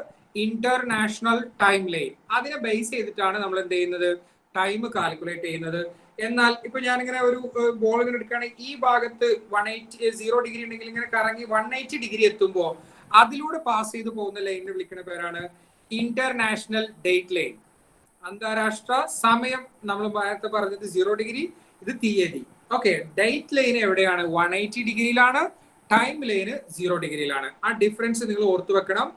international time line. അതിനെ ബേസ് ചെയ്തിട്ടാണ് നമ്മൾ എന്ത് ചെയ്യുന്നത്? ടൈം കാൽക്കുലേറ്റ് ചെയ്യുന്നത്. എന്നാൽ ഇപ്പൊ ഞാനിങ്ങനെ ഒരു ബോൾ ഇങ്ങനെ എടുക്കുകയാണെങ്കിൽ ഈ ഭാഗത്ത് 0 ഡിഗ്രി ഉണ്ടെങ്കിൽ ഇങ്ങനെ കറങ്ങി 180 ഡിഗ്രി എത്തുമ്പോൾ അതിലൂടെ പാസ് ചെയ്ത് പോകുന്ന ലൈനിനെ വിളിക്കുന്ന പേരാണ് ഇന്റർനാഷണൽ ഡേറ്റ് ലൈൻ. അന്താരാഷ്ട്ര സമയം നമ്മൾ നേരത്തെ പറഞ്ഞത് 0 ഡിഗ്രി, ഇത് തീയതി. ഓക്കെ, ഡേറ്റ് ലൈൻ എവിടെയാണ്? 180 ഡിഗ്രിയിലാണ്. Time line 0 ഡിഗ്രിയിലാണ്. ആ ഡിഫറൻസ് നിങ്ങൾ ഓർത്തു വെക്കണം.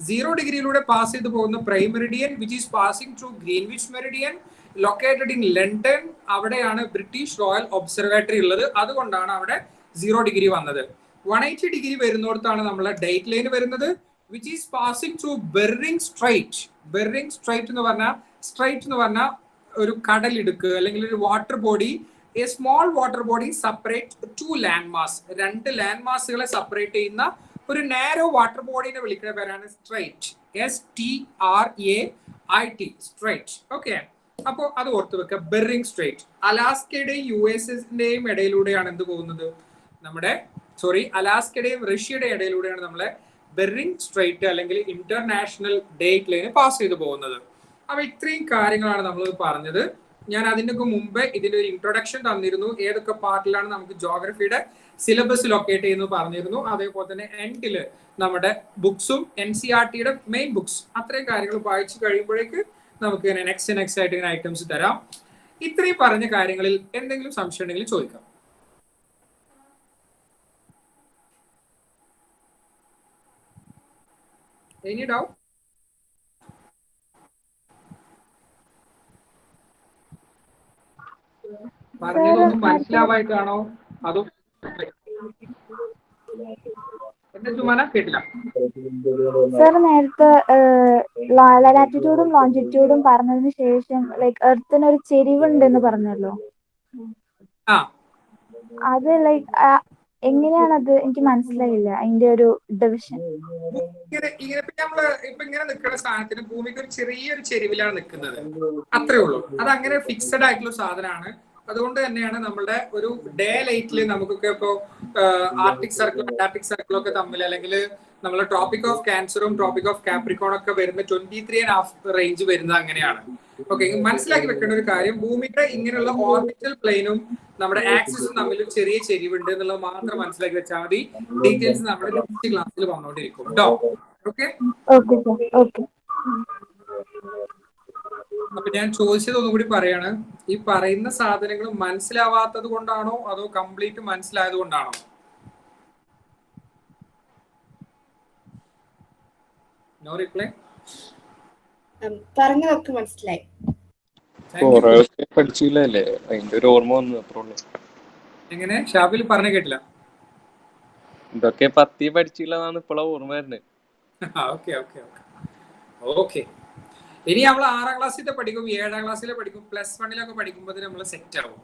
0 ഡിഗ്രിയിലൂടെ പാസ് ചെയ്ത് പോകുന്ന prime Meridian which is passing through Greenwich Meridian located in London. അവിടെയാണ് ബ്രിട്ടീഷ് റോയൽ ഒബ്സർവേറ്ററി ഉള്ളത്. അതുകൊണ്ടാണ് അവിടെ 0 ഡിഗ്രി വന്നത്. 180 ഡിഗ്രി വരുന്നിടത്താണ് നമ്മളെ ഡേറ്റ് ലൈൻ വരുന്നത് which is passing through Bering Strait. Bering Strait എന്ന് പറഞ്ഞാൽ ഒരു കടലിടുക്ക് അല്ലെങ്കിൽ ഒരു water body. A small water body separate 2 land mass. 2 land മാസുകളെ സെപ്പറേറ്റ് ചെയ്യുന്ന ഒരു നാരോ വാട്ടർ ബോഡിനെ വിളിക്കുന്ന പേരാണ് സ്ട്രൈറ്റ്. STRAIT, straight. ഓക്കെ, അപ്പോൾ അത് ഓർത്ത് വെക്കുക. ബെറിംഗ് സ്ട്രൈറ്റ് അലാസ്കയുടെയും US-ന്റെയും ഇടയിലൂടെയാണ് എന്ത് പോകുന്നത്? അലാസ്കയുടെയും റഷ്യയുടെയും ഇടയിലൂടെയാണ് നമ്മളെ ബെറിംഗ് സ്ട്രൈറ്റ് അല്ലെങ്കിൽ ഇന്റർനാഷണൽ ഡേറ്റ് ലൈന് പാസ് ചെയ്തു പോകുന്നത്. അപ്പൊ ഇത്രയും കാര്യങ്ങളാണ് നമ്മൾ പറഞ്ഞത്. ഞാൻ അതിനൊക്കെ മുമ്പേ ഇതിന്റെ ഒരു ഇൻട്രൊഡക്ഷൻ തന്നിരുന്നു. ഏതൊക്കെ പാർട്ടിലാണ് നമുക്ക് ജോഗ്രഫിയുടെ സിലബസ് ലൊക്കേറ്റ് ചെയ്യുന്നത് പറഞ്ഞിരുന്നു. അതേപോലെ തന്നെ എൻഡില് നമ്മുടെ ബുക്സും NCERTയുടെ മെയിൻ ബുക്സ് അത്രയും കാര്യങ്ങൾ വായിച്ചു കഴിയുമ്പോഴേക്ക് നമുക്ക് നെക്സ്റ്റ് ആയിട്ട് ഇങ്ങനെ ഐറ്റംസ് തരാം. ഇത്രയും പറഞ്ഞ കാര്യങ്ങളിൽ എന്തെങ്കിലും സംശയം ഉണ്ടെങ്കിൽ ചോദിക്കാം. Any doubt? പറഞ്ഞതൊന്നും മനസ്സിലാവായിട്ടാണോ അതോ എന്റെ ചുമന കേട്ടില്ല? സർ നേരത്തെ ലാറ്റിറ്റ്യൂഡും ലോഞ്ചിറ്റ്യൂഡും പറഞ്ഞതിന് ശേഷം ലൈക്ക് എർത്തിന് ഒരു ചെരിവുണ്ടെന്ന് പറഞ്ഞല്ലോ. അത് ലൈക്ക് എങ്ങനെയാണത്? എനിക്ക് മനസ്സിലായില്ല അതിന്റെ ഒരു ഡിവിഷൻ. നമ്മള് ഇപ്പൊ ഇങ്ങനെ നിൽക്കുന്ന സാധനത്തിന് ഭൂമിക്ക് ഒരു ചെറിയൊരു ചെരിവിലാണ് നിൽക്കുന്നത്, അത്രേ ഉള്ളൂ. അത് അങ്ങനെ ഫിക്സഡ് ആയിട്ടുള്ള സാധനമാണ്. അതുകൊണ്ട് തന്നെയാണ് നമ്മളുടെ ഒരു ഡേ ലൈറ്റില് നമുക്കൊക്കെ ഇപ്പോ ആർട്ടിക് സർക്കിൾ അന്റാർട്ടിക് സർക്കിളും ഒക്കെ തമ്മിൽ, അല്ലെങ്കിൽ നമ്മളെ ട്രോപ്പിക് ഓഫ് ക്യാൻസറും ട്രോപ്പിക് ഓഫ് കാപ്രിക്കോൺ ഒക്കെ വരുന്ന 23.5 റേഞ്ച് വരുന്നത് അങ്ങനെയാണ്. ഓക്കെ, മനസ്സിലാക്കി വെക്കേണ്ട ഒരു കാര്യം, ഭൂമിയുടെ ഇങ്ങനെയുള്ള ഓർബിറ്റൽ പ്ലെയിനും നമ്മുടെ ആക്സിസും തമ്മിൽ ചെറിയ ചെരിവുണ്ട് എന്നുള്ളത് മാത്രം മനസ്സിലാക്കി വെച്ചാൽ മതി. ഡീറ്റെയിൽസ് നമ്മുടെ നെക്സ്റ്റ് ക്ലാസ്സിൽ വന്നോണ്ടിരിക്കും കേട്ടോ. ഓക്കെ, അപ്പൊ ഞാൻ ചോദിച്ചത് ഒന്നുകൂടി പറയാണ്, ഈ പറയുന്ന സാധനങ്ങൾ മനസ്സിലാവാത്തത് കൊണ്ടാണോ അതോ കംപ്ലീറ്റ് മനസ്സിലായത് കൊണ്ടാണോ? No reply. പറഞ്ഞതൊക്കെ മനസ്സിലായി. പഠിച്ചില്ലല്ലേ, അതിന്റെ ഒരു ഓർമ്മ വന്നു അത്രേ. എങ്ങനെ ഷാബിൽ പറഞ്ഞ കേട്ടില്ല? ഇതൊക്കെ 10 പഠിച്ചില്ലെന്നാണ് ഇപ്പോഴാ ഓർമ്മ വരുന്നത്. ഓക്കെ ഇനി നമ്മൾ 6ാം ക്ലാസ്സിലെ പഠിക്കും, 7ാം ക്ലാസ്സിലെ പഠിക്കും, +1 പഠിക്കുമ്പോൾ നമ്മൾ സെറ്റ് ആവും.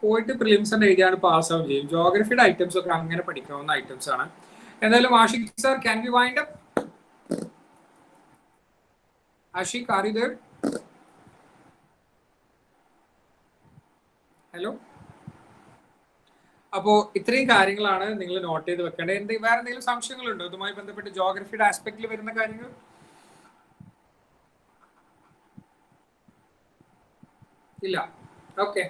പോയിട്ട് പ്രിലിംസ് എഴുതിയാണ് പാസ് ആവും ചെയ്യും. ജോഗ്രഫിയുടെ ഐറ്റംസ് ഒക്കെ അങ്ങനെ പഠിക്കാവുന്ന ഐറ്റംസ് ആണ്. എന്തായാലും Ashiq sir, can we wind up? Ashiq, are you there? Hello. അപ്പോ ഇത്രയും കാര്യങ്ങളാണ് നിങ്ങൾ നോട്ട് ചെയ്ത് വെക്കേണ്ടത്. വേറെ എന്തെങ്കിലും സംശയങ്ങളുണ്ടോ ഇതുമായി ബന്ധപ്പെട്ട് ജോഗ്രഫിയുടെ ആസ്പെക്റ്റിൽ വരുന്ന കാര്യങ്ങൾ? ഇല്ല. ഓക്കെ,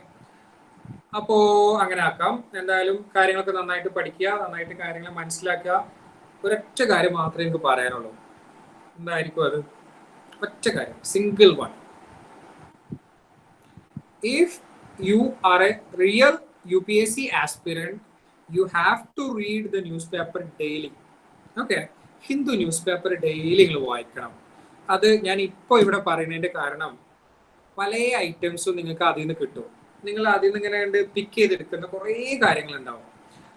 അപ്പോ അങ്ങനെ ആക്കാം. എന്തായാലും കാര്യങ്ങളൊക്കെ നന്നായിട്ട് പഠിക്കുക, നന്നായിട്ട് കാര്യങ്ങൾ മനസ്സിലാക്കുക. ഒരൊറ്റ കാര്യം മാത്രമേ എനിക്ക് പറയാനുള്ളൂ. എന്തായിരിക്കും അത്? ഒറ്റ കാര്യം, single one. If you are a real UPSC aspirant, you have to read the newspaper daily. Okay, Hindu news paper daily നിങ്ങൾ വായിക്കണം. അത് ഞാൻ ഇപ്പോൾ ഇവിടെ പറയുന്നതിന്റെ കാരണം, പല ഐറ്റംസും നിങ്ങൾക്ക് അതിൽ നിന്ന് കിട്ടും. നിങ്ങൾ അതിൽ നിന്ന് ഇങ്ങനെ പിക്ക് ചെയ്തെടുക്കുന്ന കുറേ കാര്യങ്ങളുണ്ടാവും.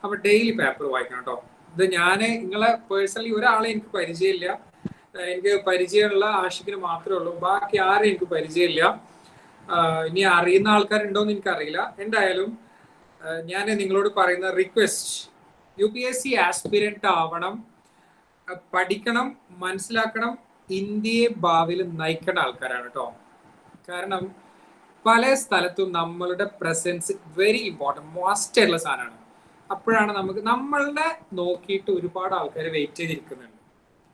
അപ്പൊ ഡെയിലി പേപ്പർ വായിക്കണം കേട്ടോ. ഇത് ഞാൻ നിങ്ങളെ പേഴ്സണലി ഒരാളെ എനിക്ക് പരിചയമില്ല. എനിക്ക് പരിചയമുള്ള ആഷിഖിന് മാത്രമേ ഉള്ളൂ, ബാക്കി ആരെയും എനിക്ക് പരിചയമില്ല. ഇനി അറിയുന്ന ആൾക്കാരുണ്ടോന്ന് എനിക്കറിയില്ല. എന്തായാലും ഞാൻ നിങ്ങളോട് പറയുന്ന റിക്വസ്റ്റ്, UPSC ആസ്പിരന്റ് ആവണം, പഠിക്കണം, മനസ്സിലാക്കണം, ഇന്ത്യയെ ഭാവിയിൽ നയിക്കേണ്ട ആൾക്കാരാണ് കേട്ടോ. കാരണം പല സ്ഥലത്തും നമ്മളുടെ പ്രസൻസ് വെരി ഇമ്പോർട്ടൻറ്റ്, മസ്റ്റ് ആയിട്ടുള്ള സാധനമാണ്. അപ്പോഴാണ് നമുക്ക് നമ്മളുടെ നോക്കിയിട്ട് ഒരുപാട് ആൾക്കാർ വെയിറ്റ് ചെയ്തിരിക്കുന്നുണ്ട്.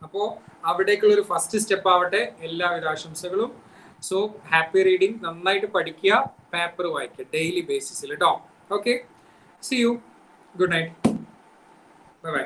അപ്പോൾ അവിടേക്കുള്ള ഒരു ഫസ്റ്റ് സ്റ്റെപ്പ് ആവട്ടെ. എല്ലാവിധ ആശംസകളും. സോ ഹാപ്പി റീഡിങ്, നന്നായിട്ട് പഠിക്കുക, പേപ്പർ വായിക്കുക ഡെയിലി ബേസിസിൽ കേട്ടോ. Okay, see you, good night, bye by.